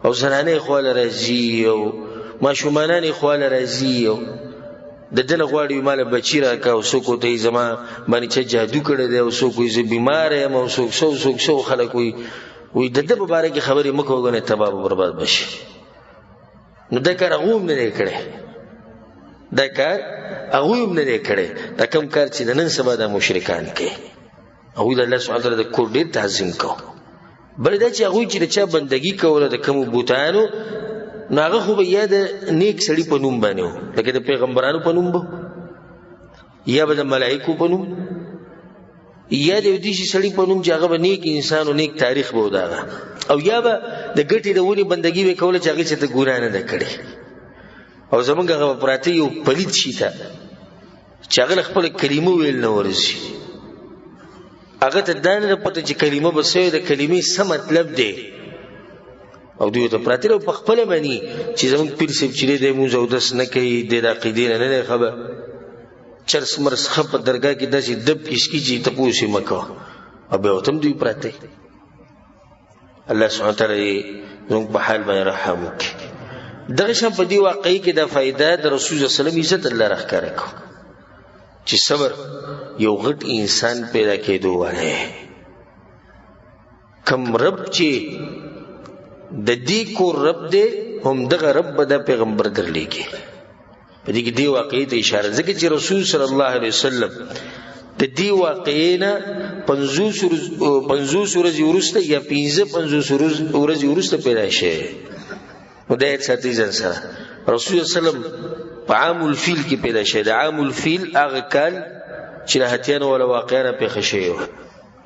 [SPEAKER 1] او زنانه یې خواله راځي او ماشومانان یې خواله راځي او د ده نه غواړي ماله بچي راکړه او څوک ورته یې زما باندې چا جادو کړی دی او څوک وایي زه بیماره یم او څوک څو خلک وایي د ده په باره کې خبرې مه کوه ګنې تباه به برباد بشي. نو دا کار هغوی هم نه دی کړی، دا کار هغوی هم نه دی کړی. دا کوم کار چې د نن سبا دا مشرکان کوي، هغوی د الله سبحانه وتعالی د کور ډېر تعظیم کوه. بل دا چې هغوی چې د چا بندګي کوله د کومو بوتانو، نو هغه خو به یا د نیک سړي په نوم باندې و، لکه د پیغمبرانو په نوم به، یا به د ملایکو په نوم، یا د یو داسې سړي په نوم چې هغه به نیک انسان او نیک تاریخ به و د هغه، او یا به د ګټې د ونې بندګي به یې کوله چې هغې چې ته ګناه نه ده کړې. او زمونږ هغه به پراته یو پلید شي ته چې هغه له خپله کلمه ویل نه ورځي، هغه ته دا نه ده پته چې کلمه به څه وي، د کلمې څه مطلب دی. او دوی ته پراته او په خپله مني چې زمونږ پیر صاحب چې دی مونځ اودس نه کوي، دی د عقیدې نه دی خبر، چرس مرس ښه په درګاه کې داسې دب کشکي چې تپوس یې مه کوه، او بیا ورته هم دوی پراته. الله سبحانه وتعالی زموږ په حال باندې رحم وکړي. دغه شان په دې واقعي کې دا فایده د رسول صلی الله علیه وسلم عزت الله راښکاره کړو چې صبر یو غټ انسان پیدا کېدو والی. کم رب چې د دې کور رب دی، هم دغه رب به دا پیغمبر درلیږي. په دې کې دې واقعي ته اشاره، ځکه چې رسول صلی الله علیه وسلم د دې واقعې نه 50 ورځې وروسته یا 50 ورځې وروسته پیدا شوی. نو دا یې ساتي ځان سره. رسول صلی الله علیه وسلم په عام الفیل کې پیدا شوی. د عام الفیل هغه کال چې د هتیانو والا واقعه نه پېښه شوې وه،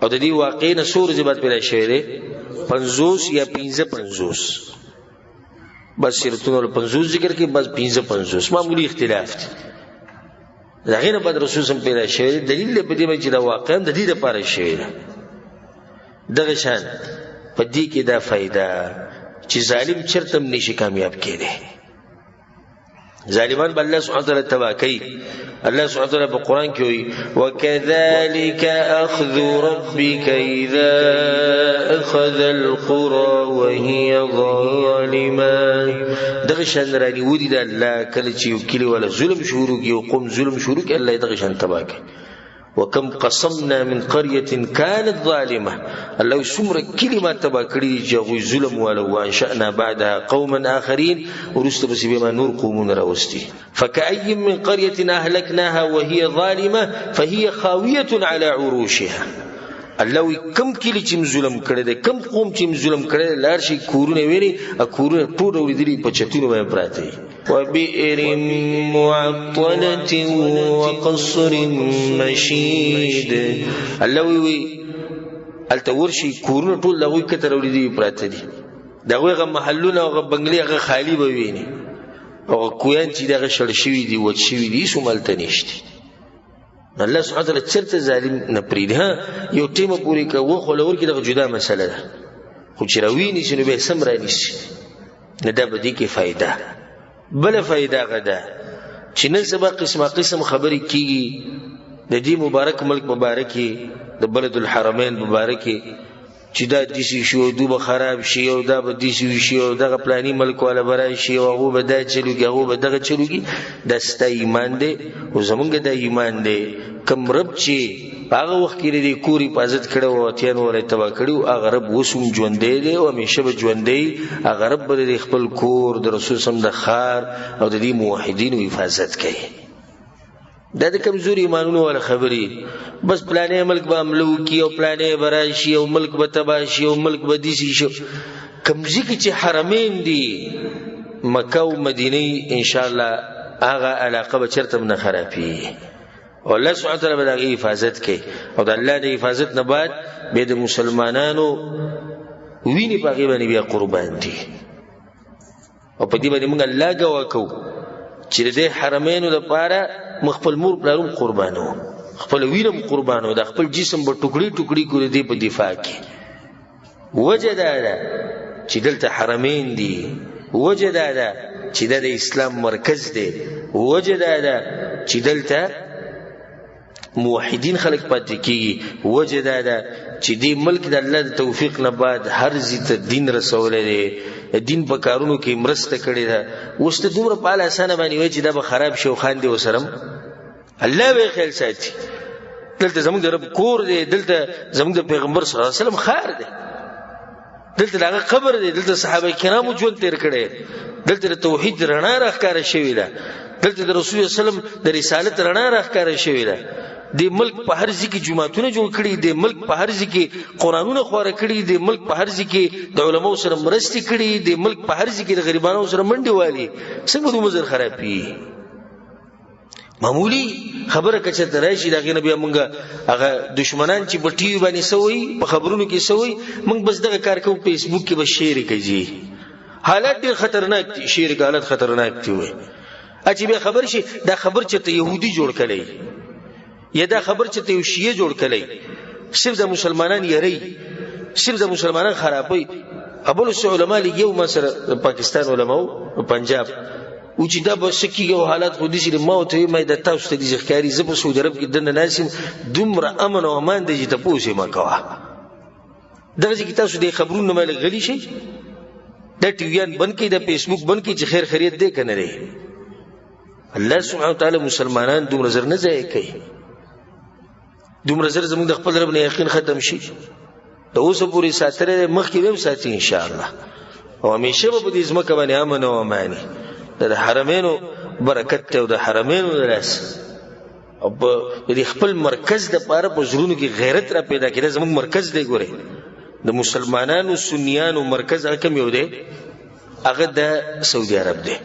[SPEAKER 1] او د دې واقعې نه څو ورځې بعد پیدا شوی دی، 50 یا 55. بس سیرتونه 50 ذکر کې، بس 55 معمولی اختلاف دی. د هغې نه بعد رسول صلی پیدا شوی دی. دلیل دی په دې باندې چې دا واقعا د دې دپاره شوې ده. دغه شان په دې کې دا فایده چې ظالم چېرته هم نشي کامیاب کېدی. ظالمان به الله سبحانه وتعالی تباه کوي. الله سبحانه وتعالی په قرآن کې وایي وَكَذَلِكَ أَخْذُ رَبِّكَ إِذَا أَخَذَ الْقُرَى وَهِيَ ظَالِمَةٌ. دغه شان رانیولي د الله کله چې یو کلي والا ظلم شروع کړي، یو قوم ظلم شروع کړي، الله یې دغه شان تباه کوي. وکم قسمنا من قرية كانت ظالمة. الله څومره کلمات تباه کړي چې هغوی ظلم والا، وانشأنا بعدها قوما آخرين، وروسته پسې بیا ما نور قومونه راوستي. فكأي من قرية أهلكناها وهي ظالمة فهي خاوية على عروشها. الله وی کم کلی چې ظلم کړی دی کم قوم چې ظلم کړی دی لار شي کورونه ویني کورونه ټول ولیدلي په چتونو باندې پراته دي وبئر معطلة وقصر مشيد الله وی الته ورشي کورونه ټول لغوي کتر ولیدلي پراته دي دغه محلونه او بنگلي هغه خالی به ویني او کویان چې دغه شړ شوی دي وچ شوی دي سومالته نشته الله سبحانه وتعالى چرته ظالم نه پریده یو ټیمه پوری کوو خو لور کې دغه جدا مسله ده خو چې راویني چې نو به سم را نشي نه ده بدی کې فائدہ بل فائدہ غدا چې نن سبا قسم خبرې کیږي د دې مبارک ملک مبارکي د بلد الحرمین مبارکي چې دا دیسی شو دوبه خراب شي او دا به دیسی شي او دغه پلاني ملک والا برای شي او هغه به دا چلوږي هغه به دغه چلوږي د ستا ایمان دی او زمونږ د ایمان دی کم رب چې هغه وخت کې د کور حفاظت کړو او اتیان ورې تبا کړو هغه رب وسوم ژوندې دی او همیشه به ژوندې هغه رب د خپل کور د رسول سم د خار او د دې موحدینو حفاظت کوي دا د کمزوري ایمانونو ولا خبري بس پلانې ملک به عملو کی او پلانې براشي او ملک به تباشي او ملک به دیسي شو کمزې کې چې حرمین دي مکه او مدینه ان شاء الله هغه علاقه به چرته نه خرابي او الله سبحانه وتعالى به د حفاظت کوي او د الله د حفاظت نه بعد به د مسلمانانو ویني پاغي باندې بیا قربان دي او په دې باندې موږ الله ګوا کو چې د حرمینو د پاره مخفل مور پلارم قربانو خپل وینم قربانو د خپل جسم په ټوکړي ټوکړي کړی دی په دفاع کې وجه دا ده چې دلته حرمین دي وجه دا ده چې د اسلام مرکز دی وجه دا ده چې دلته موحدین خلق پاتې کیږي وجه دا ده چې دې ملک د الله د توفیق نه بعد هر ځای دین رسول دی دین په کارونو کې مرسته کړې ده اوس ته دومره په اړه اسانه باندې وایي چې دا به خراب شو خان دی وسرم الله به خیال ساتي دلته زموږ د رب کور دی دلته زموږ د پیغمبر صلی الله علیه وسلم خار دی دلته دغه قبر دی دلته صحابه کرامو ژوند تیر کړي دلته د توحید رڼا راښکاره شوې ده دلته د رسول الله صلی الله علیه وسلم د رسالت رڼا راښکاره شوې ده د ملک په هر ځای کې جماعتونه جوړ کړي د ملک په هر ځای کې قرانونه خواره کړي د ملک په هر ځای کې د علماو سره مرستې کړي د ملک په هر ځای کې د غریبانو سره منډي والي څنګه د مزر خرابي معمولی خبره کچه درایشي دغه نبی مونږه هغه دشمنان چې په ټي وي باندې سوي په خبرونو کې سوي مونږ بس دغه کار کوو فیسبوک کې به شیر کوي حالات ډیر خطرناک دي شیر حالت خطرناک دي وي اچي به خبر شي دا خبر چې ته يهودي جوړ کړي یا دا خبر چې ته شیعه جوړ کړي صرف د مسلمانان یری صرف د مسلمانان خرابوي ابو العلماء لګیو ما سره پاکستان علماء پنجاب او چې دا بس کیږي حالات خو دي چې موت مې د تاسو ته د ځخکاری زپ سعودي عرب کې د ناسم دومره امن او امان دي چې تاسو ما کوه دغه چې تاسو د خبرونو مال غلي شي د ټیویان بن کې د فیسبوک بن کې چې خیر خیریت دې کنه لري الله سبحانه وتعالى مسلمانان دومره زر نه ځای کوي دومره زر زموږ د خپل رب نه یقین ختم شي د اوسه پوری ساتره مخکې هم ساتي ان شاء الله او همیشه به د ځمکه باندې امن او امانی د حرمینو برکت ته او د حرمینو دراس او د خپل مرکز د پاره په زړونو کې غیرت را پیدا کړي زموږ مرکز دی ګوره د مسلمانانو سنیانو مرکز حکم یو دی هغه د سعودي عرب دی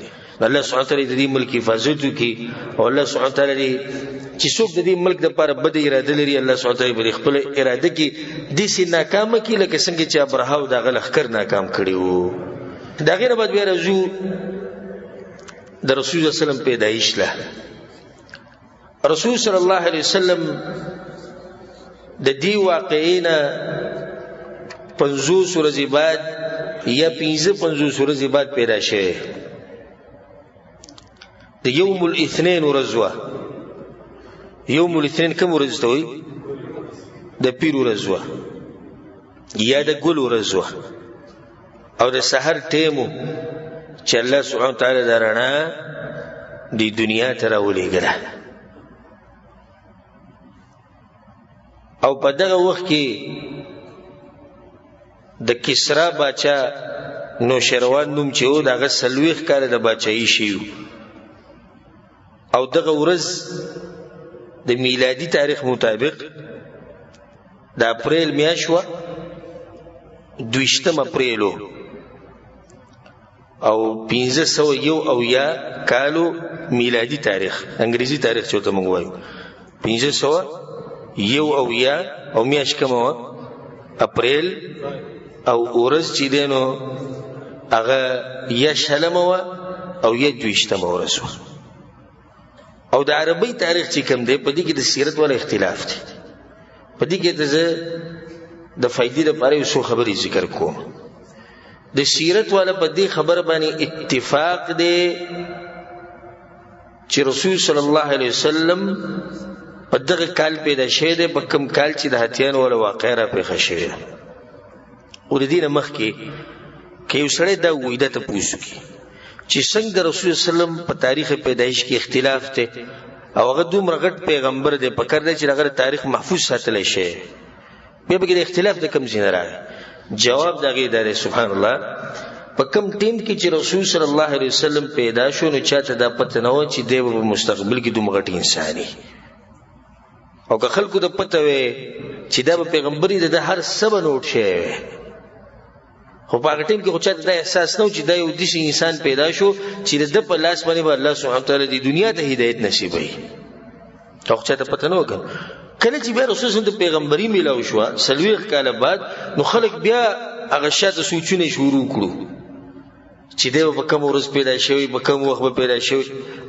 [SPEAKER 1] الله سبحانه وتعالى د دې ملک حفاظت وکي او الله سبحانه وتعالى چې څوک د دې ملک د لپاره بد اراده لري الله سبحانه وتعالى پر خپل اراده کې د سي ناکام کی لکه څنګه چې ابراه او دغه لخر ناکام کړیو دا غیر بعد بیا رجو د رسول الله صلی الله علیه وسلم پیدایش له رسول صلی الله علیه وسلم د دې واقعینا 50 ورځې بعد یا 50 ورځې بعد پیدا شوه د یوم الاثنين ورځوه یوم الاثنين کوم ورځ ته وي د پیر ورځوه یا د ګل ورځوه او د سحر ټیمو چې الله سبحانه وتعالى درنا دی دنیا ته راولېږله او په دغه وخت کې د کسرا باچا نوشروان نوم چې و دغه سلويخ کال د باچایي شیو او دغه ورځ د میلادي تاریخ مطابق د اپریل میاشت وه 20 اپریلو او 1501 کالو میلادي تاریخ انګریزي تاریخ چې ته موږ وایو 1501 او میاشت کومه وه اپریل او ورځ چې دی نو هغه یا شلمه وه او یا 20 ورځ وه او د عربي تاریخ چې کوم دی په دې کې د سیرت والا اختلاف دی په دې کې زه د فائدې لپاره یو څو خبرې ذکر کوم د سیرت والا په دې خبر باندې اتفاق دی چې رسول صلی الله علیه وسلم په دغه کال پیدا شوی دی په کوم کال چې د هاتیانو والا واقعه را پیښه شوې ده او د دې نه مخکې که یو سړی دا وایي دا تپوس وکړي چې څنګه د رسول صلی الله علیه وسلم په تاریخ پیدایش کې اختلاف دی او هغه دومره غټ پیغمبر دی پکار دی چې هغه تاریخ محفوظ ساتلی شي بیا به د اختلاف د کوم ځای نه راغی جواب د هغې دا دی سبحان الله په کوم ټیم کې چې رسول صلی الله علیه وسلم پیدا شو نو چاته دا پته نه وه چې دی به په مستقبل کې دومره غټ انسان او که خلکو ته پته وی چې دا به پیغمبر دی د هر څه به نوټ شوی وی خو په هغه ټیم کې خو چاته دا احساس نه و چې دا یو داسې انسان پیدا شو چې د ده په لاس باندې به الله سبحانه وتعالی د دنیا ته هدایت نصیبوي خو چاته پته نه وکړ کله چې بیا رسول صلی د پیغمبري میلاو شوه 40 کاله بعد نو خلک بیا هغه شاته سوچونه شروع کړو چې دی به کوم ورځ پیدا شوی به کوم وخت به پیدا شوی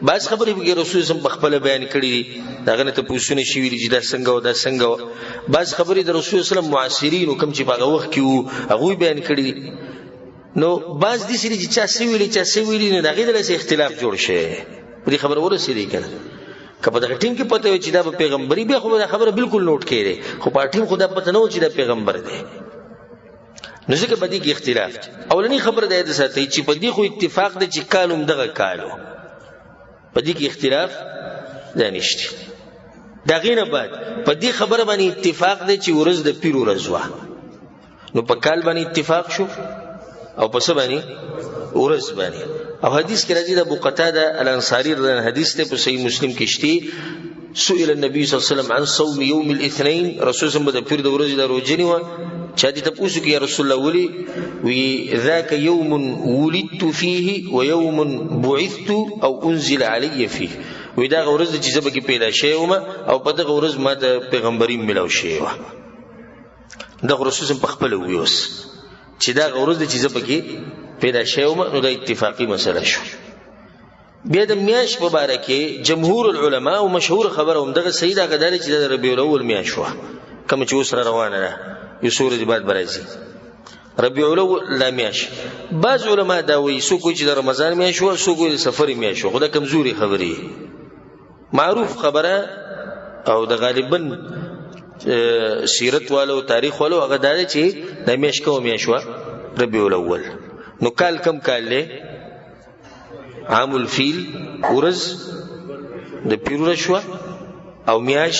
[SPEAKER 1] بعض خبرې به رسول صلی په خپل بیان کړي دي هغه نه تپوسونه شوي دي چې دا څنګه و دا څنګه و بعض خبرې د رسول صلی معاصرینو کوم چې په هغه وخت کې وو هغوی بیان کړي دي نو بعض داسې دي چې چا څه ویلي چا څه ویلي نو د هغې دلاسې اختلاف جوړ شوی په دې خبره ورسېدی که نه که په دغه ټیم کې پته وي چې دا به پیغمبري بیا خو به دا خبره بالکل نوټ کړې خو په ټیم خو دا پته نه و چې دا پیغمبر دی نو ځکه په دې کې اختلاف دی اولنۍ خبره دا یاد ساتئ چې په دې خو اتفاق دی چې کال هم دغه کالو په دې کې اختلاف دا نشته د هغې نه بعد په دې خبره باندې اتفاق دی چې ورځ د پیر ورځ وه نو په کال باندې اتفاق شو او په څه باندې ورځ باندې او حدیث کې راځي د ابو قتاده الانصاري حدیث ته په صحیح مسلم کې شته سئل النبي صلی الله علیه وسلم عن صوم يوم الاثنين رسول الله د پیر د ورځې د روزنې و چا دې تاسو کې یا رسول الله ولي وی ذاك يوم ولدت فيه ويوم بعثت او انزل علي فيه وی دا ورځ چې زبه کې پیدا شوم او په دغه ورځ ما د پیغمبري ملاو شوی و دا رسول په خپل ویوس چې دا ورځ چې زبه کې پیدا شوم نو دا اتفاقی مسله شو بیا د میاش په باره کې جمهور العلماء او مشهور خبره هم دغه سید هغه دی چې د ربیع الاول میاش وه کوم چې اوس را روانه ده یو څو ورځې بعد به راځي ربیع الاول لا میاش بعض علما دا وایي څوک وایي چې د رمضان میاش وه څوک وایي د سفر میاش وه خو دا کمزوري خبرې معروف خبره او د غالبا سیرت والو تاریخ والو هغه دا دی چې د میاش کومه میاش وه ربیع الاول نو کال کم کال له عام الفیل ورځ د پیر ورځ شوه او میاش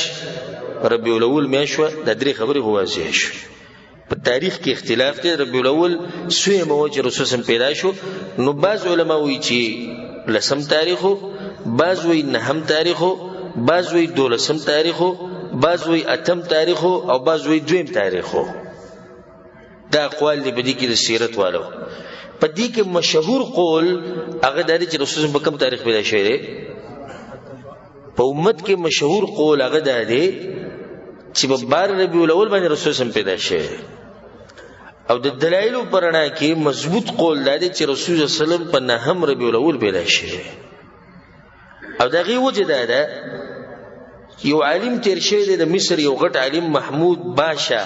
[SPEAKER 1] ربیع الاول میاش شوه دا درې خبرې خو واضح شو په تاریخ کې اختلاف دی ربیع الاول سویمه وه چې رسول صلی پیدا شو نو بعض علما وایي چې 10 تاریخو بعض وایي 9 تاریخو بعض وایي 12 تاریخو بعض وایي 8 تاریخو او بعض وایي 2 تاریخو دا اقوال دی په دې کې د سیرت والو په دې کې مشهور قول هغه دا دی چې رسول په کوم تاریخ پیدا شوی دی په امت کې مشهور قول هغه دا دی چې په 12 ربیع الاول باندې رسول پیدا شوی او د دلایلو پرنا کې مضبوط قول دا دی چې رسول صلی الله علیه وسلم په 9 ربیع الاول پیدا شوی او دا غي وجه دا ده یو عالم تیر شوی دی د مصر یو غټ عالم محمود باشا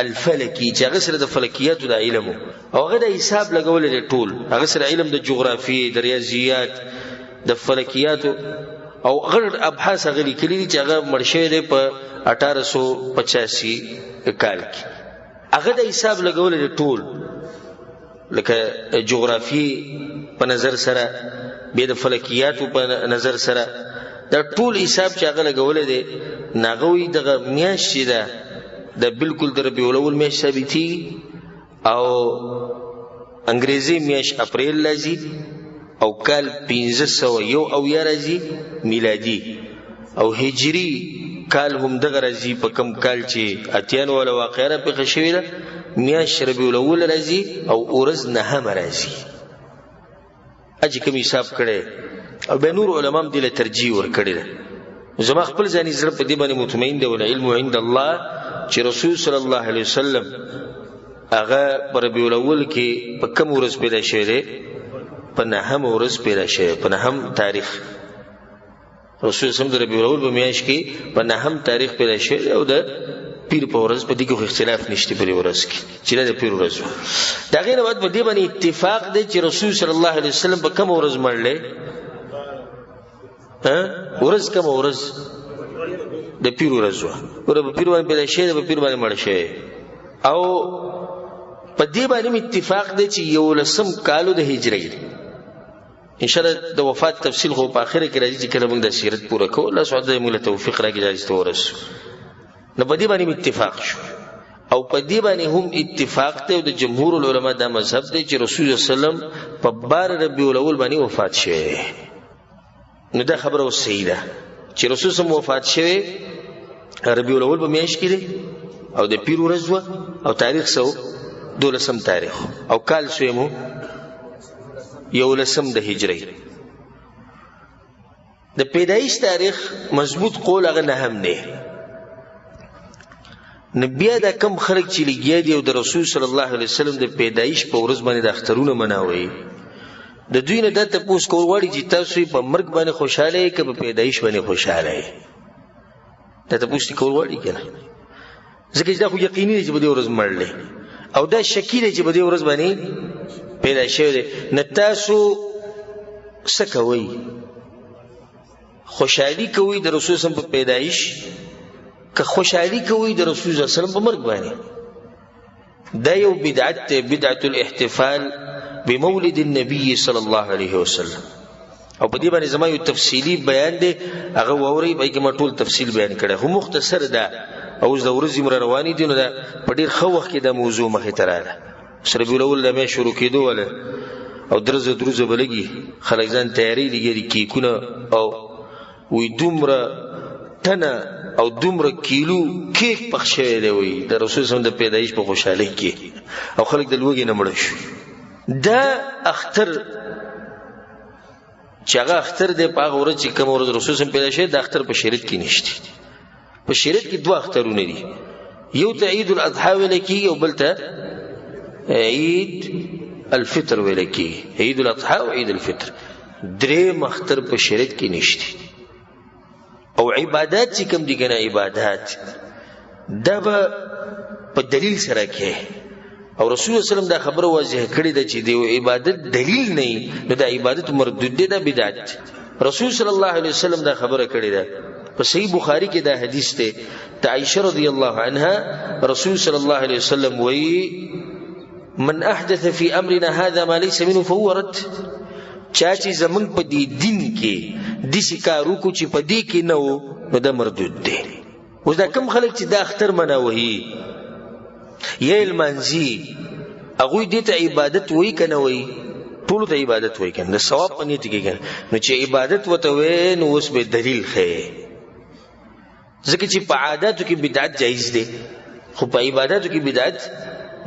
[SPEAKER 1] الفلکی چې هغه سره د فلکیاتو د علم او هغه د حساب لګول دی ټول هغه سره علم د جغرافیې د ریاضیات د فلکیاتو او غړ ابحاث هغه لیکلي دي چې هغه مړ شوی دی په 1885 کال کې هغه د حساب لګول دی ټول لکه جغرافیې په نظر سره بیا د فلکیاتو په نظر سره دا ټول حساب چې هغه لګول دی ناغوي دغه میاشت ده دا بالکل در ربیع الاول میاشت ثابتي او انګریزي میاشت اپریل راځي او کال 1501 راځي میلادي او هجری کال هم دغه راځي په کم کال چې اتیان ولا واقعه را پېښه شوې ده میاشت ربیع الاول راځي او ورځ نهمه راځي اجي کوم حساب کړي او به نور علما هم دې له ترجیح ورکړي ده زما خپل ځاني زړه په دې باندې مطمئن دی والعلم عند الله چې رسول صلی الله علیه وسلم هغه په ربیع الاول کې په کوم ورځ پیدا شوی دی په نهم ورځ پیدا شوی په نهم تاریخ رسول سم د ربیع الاول په میاشت کې په نهم تاریخ پیدا شوی او د پیر په ورځ په دې کې اختلاف نشته په ورځ کې چې د پیر ورځ دا غیر وخت په دې باندې اتفاق دی چې رسول صلی الله علیه وسلم په کوم ورځ مړل ورځ کوم ورځ د پیر ورځ ور په پیر باندې پیدا شوی د پیر باندې مړ شوی او په دې باندې اتفاق دی چې یو لسم کالو د هجري ان شاء الله د وفات تفصیل خو په اخره کې راځي چې کله موږ د سیرت پوره کوو الله سبحانه موږ له توفیق راکړي چې تورس نو په دې باندې اتفاق شو او په دې باندې هم اتفاق ته د جمهور العلماء دا مذهب دی چې رسول الله صلی الله علیه وسلم په بار ربیع الاول باندې وفات شوی نو دا خبره صحیح ده چې رسول الله وفات شوی ربیع الاول په میاشت کې دی او د پیر ورځ او تاریخ سو دولسم تاریخ او کال سویمو یولسم د هجری د پیدایش تاریخ مضبوط قول هغه نه هم نه نبی دا کم خلق چې لګیا دی او د رسول صلی الله علیه وسلم د پیدایش په ورځ باندې د اخترونه مناوي د دوی نه د تاسو کول وړي چې تاسو په مرګ باندې خوشاله یې که په پیدایش باندې خوشاله یې دا تاسو کول وړي کنه ځکه دا خو یقیني دی چې په دې ورځ مړلې او دا شکی دی چې په دې ورځ باندې پیدا شوی دی نه تاسو څه کوئ خوشحالي کوئ د رسول صلی الله علیه وسلم په پیدایش که خوشحالي کوئ د رسول صلی الله علیه وسلم په مرګ باندې دا یو بدعت بدعت الاحتفال بمولد النبي صلی الله علیه وسلم او په دې باندې زما یو تفصیلی بیان دی هغه ووري به کې ما ټول تفصیل بیان کړی خو مختصر ده او د ورځې مر رواني دي نو دا په ډیر خو وخت کې د موضوع مخې ته رااله ربیع الاول لمه شروع کېدو ولا او درزه بلګي خلک ځان تیاری لګي کیکونه او وې دومره تنه او دومره کیلو کیک پخښې دی وې د رسول صلی الله علیه وسلم د پیدایش په خوشاله کې او خلک د لوګي نه مړ شو دا اختر چې هغه اختر دی په هغه ورځ چې کوم ورځ رسول صلی الله علیه وسلم پیدا شوی د اختر په شریعت کې نشته په شریعت کې دوه اخترونه دي یو ته عید الاضحى ویل کیږي او بل ته عید الفطر ویل کیږي عید الاضحى او عید الفطر درې مختر په شریعت کې نشته او عبادت چې کوم دي کنه عبادت دا په دلیل سره کې او رسول الله صلی الله علیه وسلم دا خبره واضح کړې ده چې دی عبادت دلیل نه نو دا عبادت مردود ده دا بدعت رسول صلی الله علیه وسلم دا خبره کړې ده په صحیح بخاری کې دا حدیث ته عائشہ رضی الله عنها رسول صلی الله علیه وسلم وی من احدث فی امرنا هذا ما ليس منه فهو رد چا چې زمنګ په دې دین کې د شکارو کو چې په دې کې نه وو نو دا مردود دی اوس دا کم خلک چې دا اختر مناوي یا المنزي هغه دې ته عبادت وای کنه وای ټول ته عبادت وای کنه د ثواب په نیت کې کنه نو چې عبادت وته وای نو اوس به دلیل خې ځکه چې په عادتو کې بدعت جایز دی خو په عبادتو کې بدعت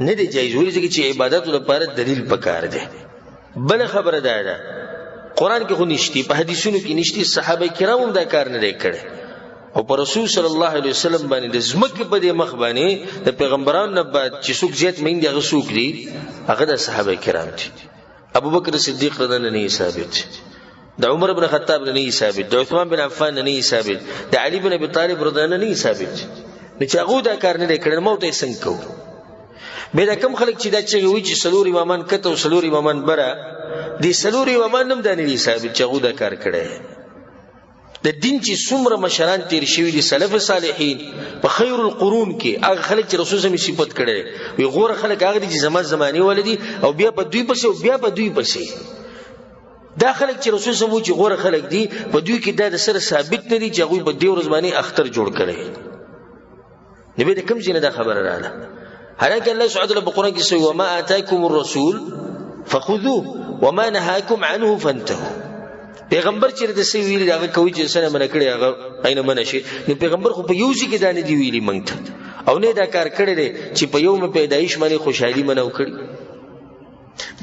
[SPEAKER 1] نه دی جایز ولې ځکه چې عبادتو لپاره دلیل پکار دی بل خبره ده قرآن کې خو نشتی په حدیثونو کې نشتی صحابه کرام هم دا کار نه کړي او پر رسول صلی الله علیه وسلم باندې د زمکه په دې مخ باندې د پیغمبرانو نه بعد چې څوک زیات مين دي هغه څوک دي هغه د صحابه کرام دي ابو بکر صدیق رضی الله عنه ثابت د عمر بن خطاب نه ثابت د عثمان بن عفان نه ثابت د علي بن ابي طالب رضی الله عنه ثابت نه چې هغه دا کار نه کړي مو ته څنګه کو به دا کم خلک چې دا چې وی چې سلور امامان کته او سلور امامان بره دي سلور امامان هم د نه ثابت چې هغه دا کار کړي د دین چې څومره مشران تیر شوی دي سلف صالحین په خیر القرون کې هغه خلک چې رسول الله صفات کړي وي غوړ خلک هغه دي چې زمانه ولدي او بیا په دوی پسې او بیا په دوی پسې دا خلک چې رسول الله چې غوړ خلک دي په دوی کې دا سره ثابت نه دي چې هغه په دې ورځ باندې اختر جوړ کړي نبی د کوم ځینه دا خبره رااله حالانکه الله سبحانه وتعالى په قران کې سوی وما اتاکم الرسول فخذوه وما نهاکم عنه فانتهوا پیغمبر چې د سی ویلي هغه کوي چې سره منه کړي هغه عین منه شي. نو پیغمبر خو په یو ځای کې دانه دی ویلي مونږ ته او نه دا کار کړی دی چې په یوم پیدایش باندې خوشحالي منو کړي.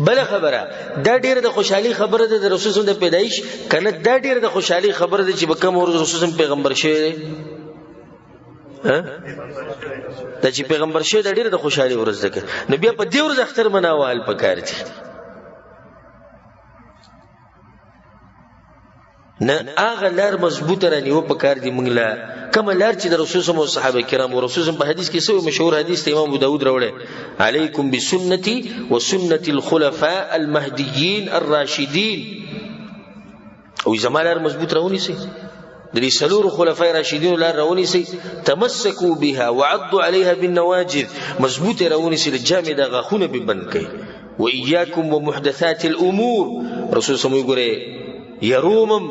[SPEAKER 1] بل خبره دا ډیره د خوشحالي خبره ده د رسول الله د پیدایش کنه دا ډیره د خوشحالي خبره ده چې به کوم رسول الله پیغمبر شوی دا چې پیغمبر شوی دا ډیره د خوشحالي ورځ ده. نو بیا په دې ورځ اختر مناوال پکار دي نه هغه لار مضبوطه رانیو پکار دي موږ لا کوم لار چې د رسول الله او صحابه کرام او رسول الله په حدیث کې سوی مشهور حدیث امام ابو داود راوړی علیکم بسنتی وسنة الخلفاء المهدیین الراشدین او زموږ لار مضبوط راونی سي د دې څلورو خلفای راشدین لار راونی سي تمسكوا بها وعضوا عليها بالنواجذ مضبوط راونی سي جامع د غاخونه به بند کړي واياكم ومحدثات الامور رسول الله ګوره يرومم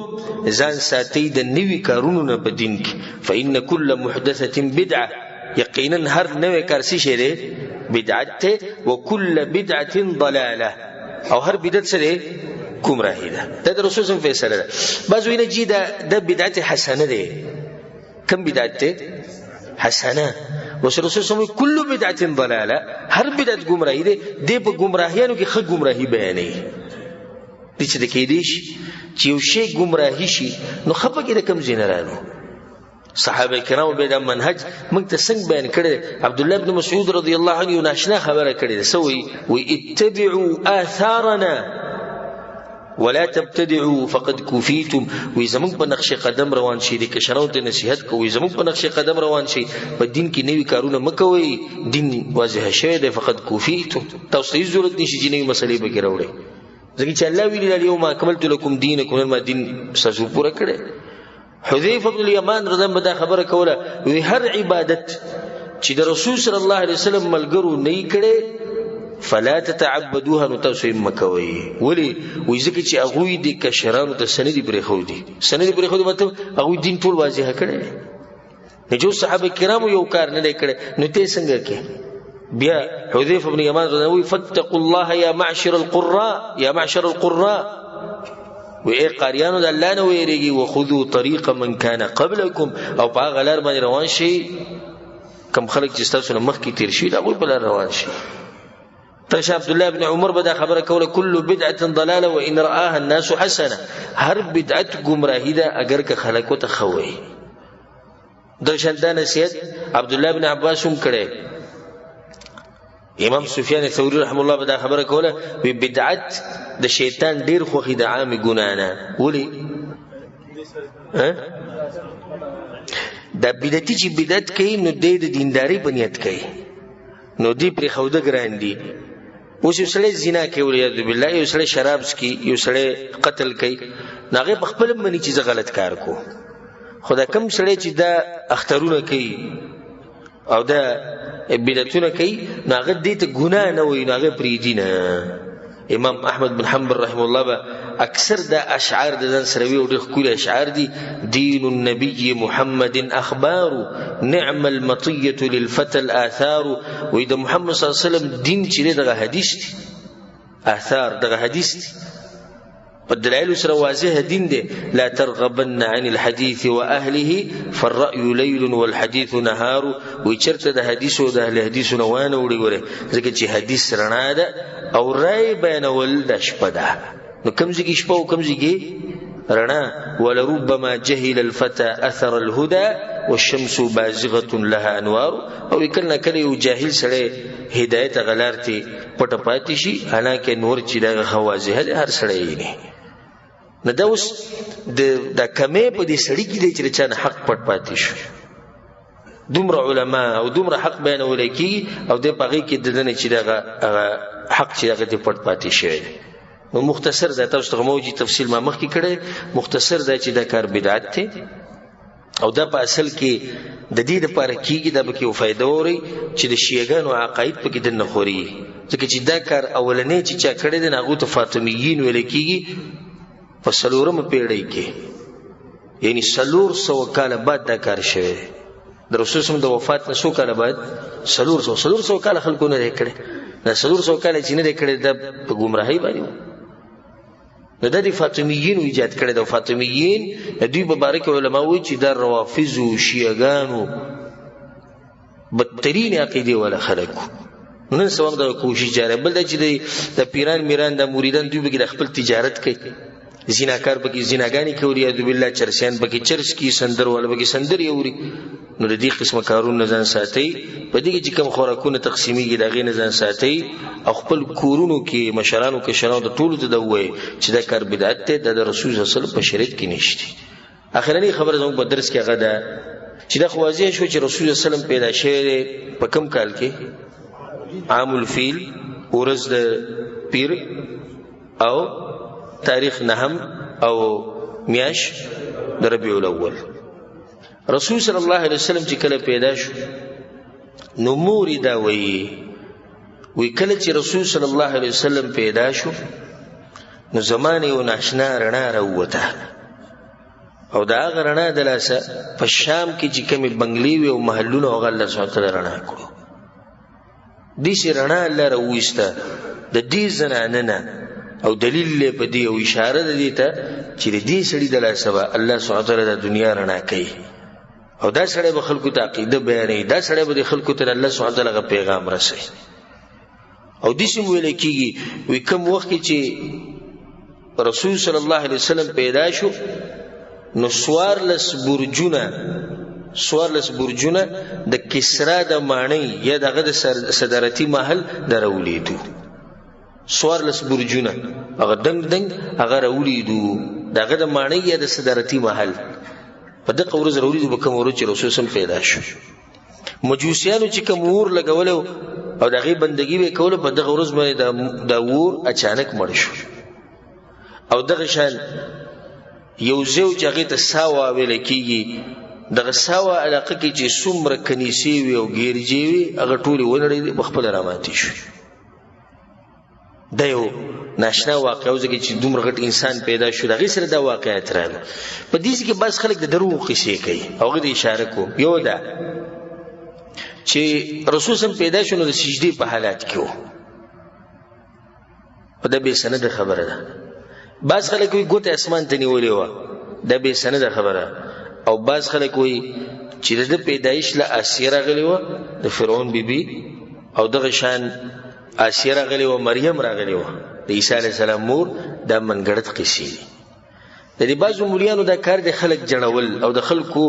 [SPEAKER 1] ځان ساتي د نوي کارونو نه په دین کې فإن كل محدثة بدعة یقینا هر نوې کار څه شی دی بدعت ته وكل بدعة ضلالة او هر بدعت سره گمراهی ده. دا د رسول الله فیصله ده. بعض ویني چې دا بدعت حسنه ده. کم بدعت ده حسنه رسول الله كل بدعة ضلالة هر بدعت گمراهی ده. دې په گمراهیانو کې خه گمراهی بیانې دي چې د کېدیش چې یو شی گمراهی شي نو خپه کې د کم زینرانو صحابه کرام به د منهج موږ ته څنګه بیان کړی. عبد الله بن مسعود رضی الله عنه ناشنا خبره کړې ده سوی و اتبعوا آثارنا ولا تبتدعوا فقد كفيتم وي زمون په نقش قدم روان شي د کشرونو ته نصيحت کوي زمون په نقش قدم روان شي په دین کې نوي کارونه مکوي دین واضح شوی دی فقد كفيتم تاسو هیڅ ضرورت نشي چې نوي مسلې به راوړي ځکه چې الله ویلي اليوم اكملت لكم دينكم ما دین سزو پوره کړي. حذیفه بن الیمان رضی الله عنه خبره کوله وی هر عبادت چې د رسول صلی الله علیه وسلم ملګرو نه کړي فلا تتعبدوها نتاسو مکوي ولی وی ځکه چې هغه د کشرانو د سندې بری خو دي سندې بری خو دي مطلب هغه دین ټول واضح کړي نه جو صحابه کرامو یو کار نه کړي نو ته څنګه کې بیا حذیفه بن الیمان رضی الله عنه فتقوا الله یا معشر القراء یا معشر القراء و ای قاریانو د الله نه ویریږي وخذوا طريق من كان قبلكم او په غلار باندې روان شي کم خلک چې تاسو نه مخکې تیر شي دا غوي په لار روان شي. ترش عبد الله بن عمر بدا خبره کوله كل بدعه ضلاله وان راها الناس حسنه هر بدعت گمراهی ده اگر که خلکو ته خوي. درشن دا نصیحت عبد الله بن عباس هم کړي. امام سفیان ثوری رحم الله بدا خبره کوله وی بدعت د شیطان ډیر خوخي د عام ګنا نه ولی دا بدعتي چې بدعت کوي نو د دینداری په نیت کوي نو دی پر خوده ګران دي. اوس یو سړی زنا کوي ولې بالله یو سړی شراب سکي یو سړی قتل کوي ناغه په خپل منی چې غلط کار کو خدا کم سړی چې دا اخترونه کوي او دا بدعتونه کوي ناغه دې ته ګناه نه وي ناغه پری دي نه. امام احمد بن حنبل رحم الله با اکثر دا اشعار د ځان سره وی او د خپل اشعار دي دین النبي محمد اخبار نعم المطيه للفتى الاثار و د محمد صلی الله علیه وسلم دین چې دغه حدیث دي اثار دغه حدیث دي په دلایل سره واضح دین دی. لا ترغبن عن الحديث واهله فالراي ليل والحديث نهار و چرته د حدیث او د اهل حدیث نو وانه وړي ګوره ځکه چې حدیث رڼا ده او رای بیانول د شپه ده نو کمزګي شپه او کمزګي رڼا ولربما جهل الفتى اثر الهدى والشمس بازغه لها انوار او کله کله یو جاهل سره هدایت غلارتي پټ پاتې شي حالانکه نور چې د خوازه هر سړی نه نه دا اوس د کمې په دې سړی کې دی چې چا حق پټ پاتې شو. دومره علما او دومره حق بیانول کی او د پغې کې د دنه چې دغه حق چې هغه دې پټ پاتې شي. نو مختصر دا تاسو ته موجي تفصیل ما مخکې کړی مختصر دا چې دا کار بدعت ته او دا په اصل کې د دې لپاره کېږي دا به کې فائدہ اوري چې د شیعاګانو عقاید په کې د نه خوري ځکه چې دا کار اولنې چې چا کړی دی هغه ته فاطمیین ویل کېږي په څلورمه پیړۍ کې یعنی 400 کال بعد دا کار شوی د رسول الله د وفات نه 100 کال بعد 400 کال خلکو نه کړی دا 400 کال چې نه کړی دا په گمراهۍ باندې نو دا د فاطمیین ایجاد کړی دا. فاطمیین دوی په باره کې علما وایي چې دا روافضو شیعګانو بدترین عقیدې والا خلک نن سبا دا کوشش جاری. بل دا چې د پیران میران د مریدان دوی به د خپل تجارت کوي، زیناکار به کې زیناګانی کوي، یاد بالله چرسیان به کې چرس کی، سندر والا به کې سندر یوري. نو د دې قسمه کارونه ځان ساتي، په دې کې چې کوم خوراکونه تقسیمیږي دا غي نه ځان ساتي، او خپل کورونو کې مشرانو کې شنو د ټولو ته دوی چې دا کار بدعت ته د رسول صلی الله علیه وسلم په شریعت کې نشته. اخرنی خبره زموږ په درس کې هغه ده چې دا واضح شو چې رسول صلی الله علیه وسلم پیدا شوی په کوم کال کې؟ عام الفیل، ورځ د پیر، او تاریخ نهم او میاش د ربیع الاول. رسول صلی الله علیه وسلم چې کله پیدا شو نو مور دا وی کله چې رسول صلی الله علیه وسلم پیدا شو نو زمانه یو ناشنا رڼا راوته، او دا هغه رڼا د لاسه په شام کې چې کومې بنگلې وي او محلونه هغه الله سبحانه وتعالی رڼا کړو. دې رڼا الله راوسته د دې زنانه نه، او دلیل په دې او اشاره ده دې ته چې دې سړي د لاسه الله سبحانه وتعالی د دنیا رڼا کوي، او دا سړی به خلکو ته عقیده بیانوي، دا سړی به خلکو ته الله سبحانه وتعالی پیغام رسوي. او دې سم ویل کېږي وی کوم وخت چې رسول صلی الله علیه وسلم پیدا شو نو سوارلس برجونه د کسرا د مانی یا دغه د صدارتي محل درولیدو. سوارلس برجونه هغه دنګ هغه راولیدو دغه د مانی یا د صدارتي محل په دغه ورځ راولیدو په کوم ورځ چې رسول سم پیدا شو. مجوسیانو چې کوم ور لګولو او دغه بندگی به کوله په دغه ورځ باندې د ور اچانک مړ شو. او دغه شان یو زو چې هغه ته ساوا ویل کیږي، دغه ساوا علاقه کې چې څومره کنيسي وي او ګیرجی وي هغه ټولې ولړې بخپل راماتي شو. دا یو ناشنا واقعه ځکه چې دومره غټ انسان پیدا شو دغه سره دا واقعیت راغله. په دې کې بس خلک د دروغ قصې کوي او غوډه اشاره کو. یو دا چې رسول سم پیدا شو نو د سجدي په حالات کې وو، په د به سند خبره ده. بعض خلک وي ګوت اسمان ته نیولې و، د به سند خبره. او بعض خلک وي چې د پیدایش له اسیر راغلی و د فرعون بیبي، او دغه شان اسیر راغلی و مریم راغلی و د عیسی علی السلام مور. دا منګړت قصې دي. د دې بعضو مولیانو دا کار د خلک جنول او د خلکو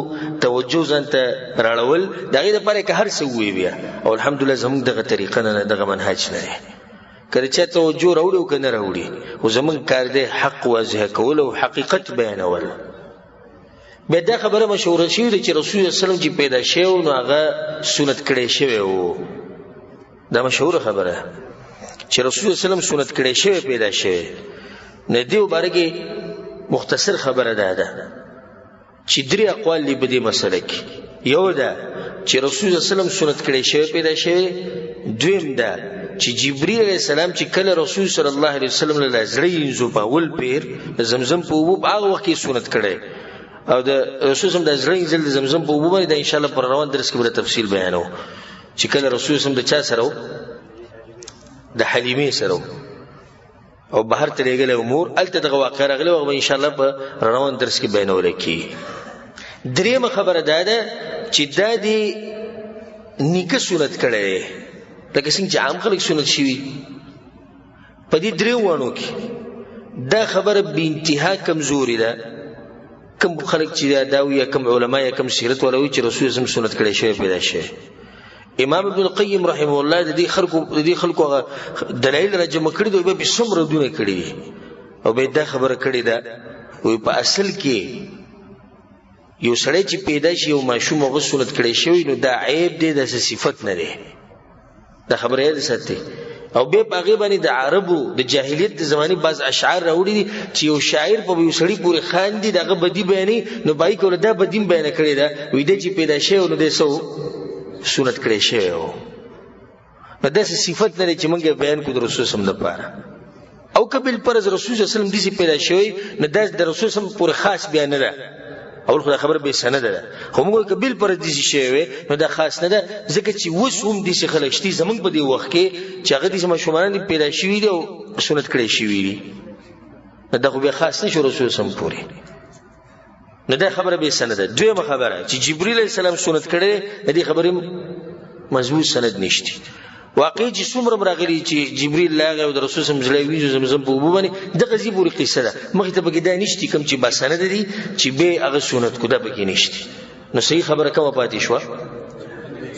[SPEAKER 1] توجه ځانته راړول، دغه لپاره که هر څه وی بیا. او الحمدلله زموږ دغه طریقه نه، دغه منهج نه دی. کله چې توجه راوړي او کنه راوړي، او زموږ کار دی حق واضح کول او حقیقت بیانول. به دا خبره مشهوره شوې ده چې رسول الله صلی الله علیه وسلم چې پیدا شوی نو هغه سنت کړی شوی وو. دا مشهوره خبره چې رسول الله صلی الله علیه وسلم سنت کړی شوی پیدا شوی. نه دیو بارګي مختصر خبره ده چې درې اقوال دي په دې مسله کې. یو دا چې رسول الله صلی الله علیه وسلم سنت کړی شوی پیدا شوی. دویم دا چې جبرئیل علیہ السلام چې کله رسول صلی الله علیه وسلم له زړی انزو په ول پیر زمزم په وو هغه وخت سنت کړی، او د رسول سم د زړی انزل د زمزم په وو باندې ان شاء الله پر روان درس کې به تفصیل بیانو چې کله رسول سم د چا سره د حلیمه سره او بهر ته لګل امور الته دغه واقع راغلی او ان شاء الله په روان درس کې بیانول کی. درېمه خبره ده چې دا دی نیکه سنت کړي لکه څنګه چې عام خلک سنت شي په دې درې وانو کې. دا خبره به انتها کمزوري ده. کم خلک چې دا وي کم علما یا کم سیرت ولوي چې رسول الله سنت کړي شوی پیدا شوی. امام ابن القیم رحمه الله د دې خلکو دلایل را جمع کړي دوی به څومره دونه کړي او به دا خبره کړي ده وي په اصل کې یو سړی چې پیدا شي او ماشوم هغه سنت کړي شوی نو دا عیب دی، د صفت نه دی. دا خبره یې ساتي. او به پاغه باندې د عربو د جاهلیت د زماني بعض اشعار راوړي دي چې یو شاعر په یو سړی پورې خان دي دغه بدی بیانې نو بای کوله دا بدیم بیان کړي دا وې د چې پیدا شوی نو د سو سنت کړي شوی نو داسې صفت لري چې موږ بیان کو د رسول سم لپاره. او قبل پر رسول صلی الله علیه وسلم دې پیدا شوی نو د رسول سم پورې خاص بیان نه ده. اول خو خبر به سند ده، خو موږ قبل پر دې شوی نو دا خاص نه ده ځکه چې وس هم دې خلکشتي زمونږ په دې وخت کې چې هغه دې مشومان پیدا شوی دي او سنت کړي شوی دي. دا خو بیا خاص نشو رسول سم پورې نه دا خبره به سند ده. دویمه خبره چې جبرئیل علیه السلام سنت کړي دې خبره مضبوط سند نشته. واقعي چې څومره راغلي چې جبرئیل لاغه او د رسول سم زلای ویجو زمزم په وبو باندې د غزي پورې قصه ده. مخې ته بګی دا نشته کوم چې با سند دي چې به هغه سنت کو ده بګی نشته. نو صحیح خبره کومه پاتې شو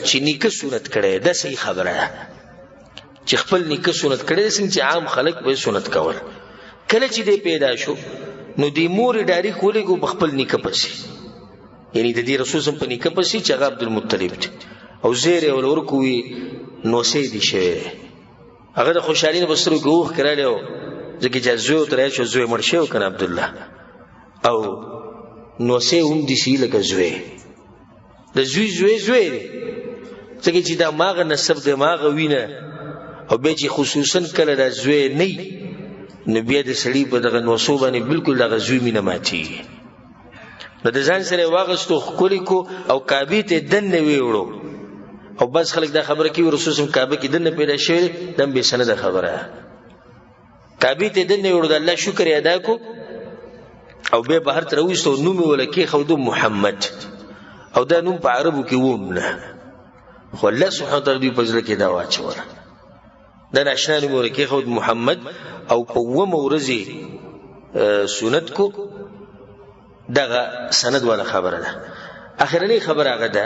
[SPEAKER 1] چې نیکه سنت کړي دا صحیح خبره ده چې خپل نیکه سنت کړي څنګه چې عام خلک به سنت کول. کله چې دې پیدا شو نو دې مور ډاری کولې کو خپل نیکه پسې یعنی د دې رسول سم په نیکه پسې چې هغه عبدالمطلب دی او زیر او ورکوي نو سې دي شه هغه د خوشالۍ نه بسرو کوه کړاله ځکه چې زوی ترې شو زوی مړ شو کنه عبد الله او نو سې هم دي شي لکه زوی د زوی ځکه چې دا ماغه نسب د ماغه وینه او به چې خصوصا کله د زوی نه نبی د سړي په دغه نوسو باندې بالکل دغه زوی مینه ماتي نو د ځان سره واغستو خولي کو او کعبه ته دنه ویوړو او بس خلک دا خبره کوي رسول الله کعبه کې دنه پیدا شوی دم به سند خبره کعبه ته دنه ویوړو د الله شکر ادا کو او به بهر تر وستو نوم ولکه خودو محمد او دا نوم په عربو کې ومنه خو الله سبحانه وتعالى په ځل کې دا واچوره دا ناشنا نوم ولکه خود محمد او په ورځي سنت کو دغه سند ولا خبره ده. اخرنی خبره هغه ده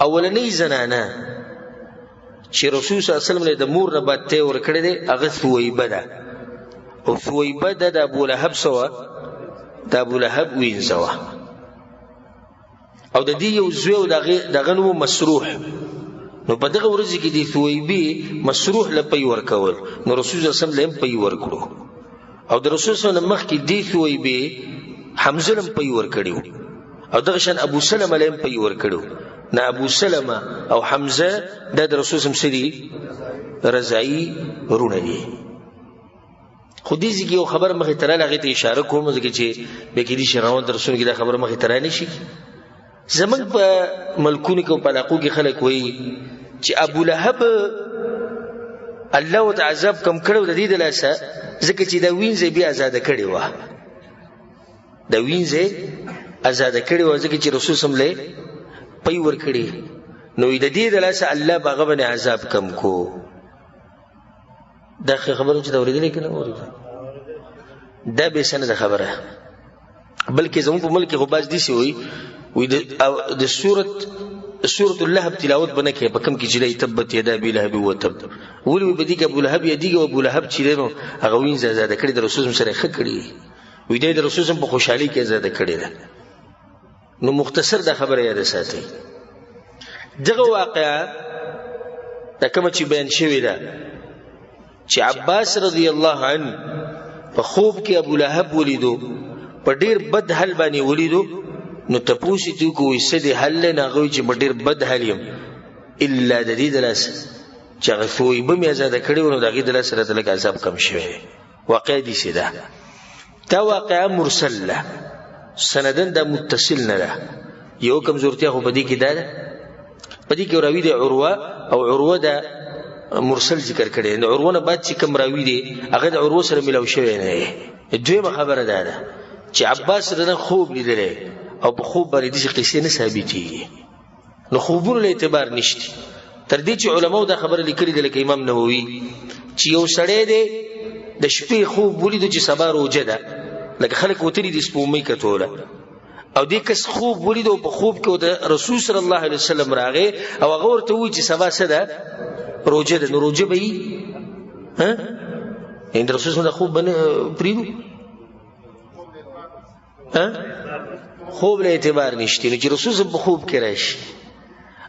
[SPEAKER 1] اولنی زنانه چې رسول صلی الله علیه وسلم د مور نه بعد ته ور کړی دی هغه ثویبه ده او ثویبه ده د ابو لهب سوا د ابو لهب وینځوا او د دې یو زوی دغه نوم مسروح نو په دغه ورځ کې د ثویبه مسروح لپاره ور کول نو رسول الله صلی الله علیه وسلم په ور کړو او د رسول صلی الله علیه وسلم مخ کې د ثویبه حمزه لم په ور کړیو او دغه شان ابو سلمہ لم په ور کړیو نه ابو سلمہ او حمزه د رسول سم سری رضائی رونه دي. خو دې ځکه یو خبر مخې تر لغه ته اشاره کوم ځکه چې به کې دي شراوند رسول کې دا خبر مخې تر نه شي. زمنګ په ملکونو کې په علاقو کې خلک وایي چې ابو لهب الله تعذب کم کړو د دې د لاسه ځکه چې دا وینځي بیا آزاد کړي و دا وینځي آزاد کړي و ځکه چې رسول سم له پي ور کړي نو د دې د لاسه الله باغ باندې عذاب کم کو. دا خبره چې دا ورېدلې کنه ورېدل دا به سند خبره بلکې زموږ په ملک خو باز دي سي وي د سورۃ اللهب تلاوت بنکه په کم کې چې لای تبت یدا ابي لهب وتب ولې به دي کې ابو لهب یدیګه او ابو لهب چې نو هغه وینځه آزاد کړي د رسول سره خ کړي وي د رسول په خوشحالي کې آزاد کړي ده. نو مختصر دا خبره یاد ساتئ دغه واقعا دا کوم چې بیان شوی ده چې عباس رضی الله عنه په خوب کې ابو لهب ولیدو په ډیر بد حال باندې ولیدو نو تپوسی تو کوی سدي حل نه غوي چې ډیر بد حال یم الا د دې دلاس چې غفوی به مې آزاد کړي ونه دغه دلاس سره تلک عذاب کم شوی واقع دي سیده تا واقعا مرسل له سندن دا متصل نه ده یو کمزورتیا خو بدی کې ده بدی کې راوی دی عروه او عروه دا مرسل ذکر کړي نو عروه نه بعد چې کم راوی دی هغه د عروه سره ملاو شوی نه دویمه خبره ده چې عباس رنه خوب لیدل او په خوب باندې د قصې نه ثابتي نو خوبونو له اعتبار نشته تر دې چې علماو دا خبره لیکلي ده لکه امام نووي چې یو سړی دی د شپې خوب ولیدو چې سبا روزه ده لکه خلک وتري د سپومې کټوله او دې کس خوب ولیدو په خوب کې د رسول صلی الله علیه وسلم راغی او هغه ورته وی چې سبا څه ده روزه ده نو روزه به ها ان رسول صلی الله خوب باندې پریدو ها خوب له اعتبار نشته نو چې رسول صلی الله خوب کې راشي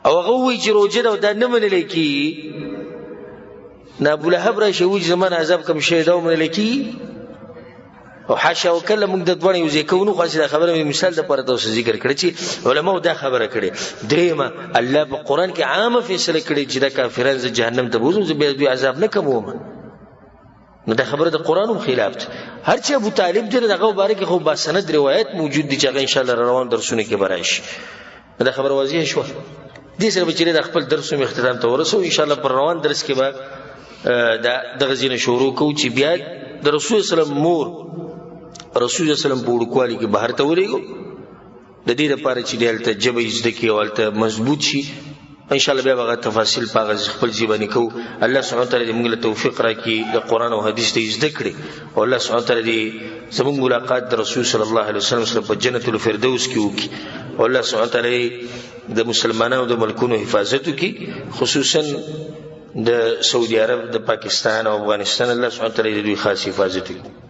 [SPEAKER 1] او هغه وی چې روزه ده دا نه منل کی نه ابو لهب راشي وی زمان عذاب کم شه دا منل کی او حاشا وکله موږ د دوه یو ځکهونو خاصه دا خبره مثال د پاره تاسو ذکر کړی چې علماء دا خبره کړي دریمه الله په قران کې عامه فیصله کړي چې د کافرانو ز جهنم ته بوزم زه به عذاب نه کوم نو دا خبره د قرانو خلاف ده هر چې ابو طالب دغه مبارک خو با سند روایت موجود دي چې ان شاء الله روان درسونه کې برایش دا خبره واضح شو دې سره به چې د خپل درسو اختتام ته ورسو ان شاء الله پر روان درس کې به دا دغه ځینې شروع کوو چې بیا د رسول صلی الله علیه وسلم مور رسول الله سلام په وړوکوالي کې بهر ته ولېږو د دې لپاره چې دلته جبه زده کړي او هلته مضبوط شي. ان شاء الله بیا به تفاصیل په هغه خپل ژبه کوو. الله سبحانه وتعالی دې موږ له توفیق راکړي د قرآن او حدیث ته زده کړي او الله سبحانه وتعالی دې زموږ ملاقات د رسول صلی الله علیه وسلم سره په جنت الفردوس کې وکړي او الله سبحانه وتعالی د مسلمانانو د ملکونو حفاظت وکړي، خصوصا د سعودي عرب، د پاکستان او افغانستان. الله سبحانه وتعالی دې خاص حفاظت وکړي.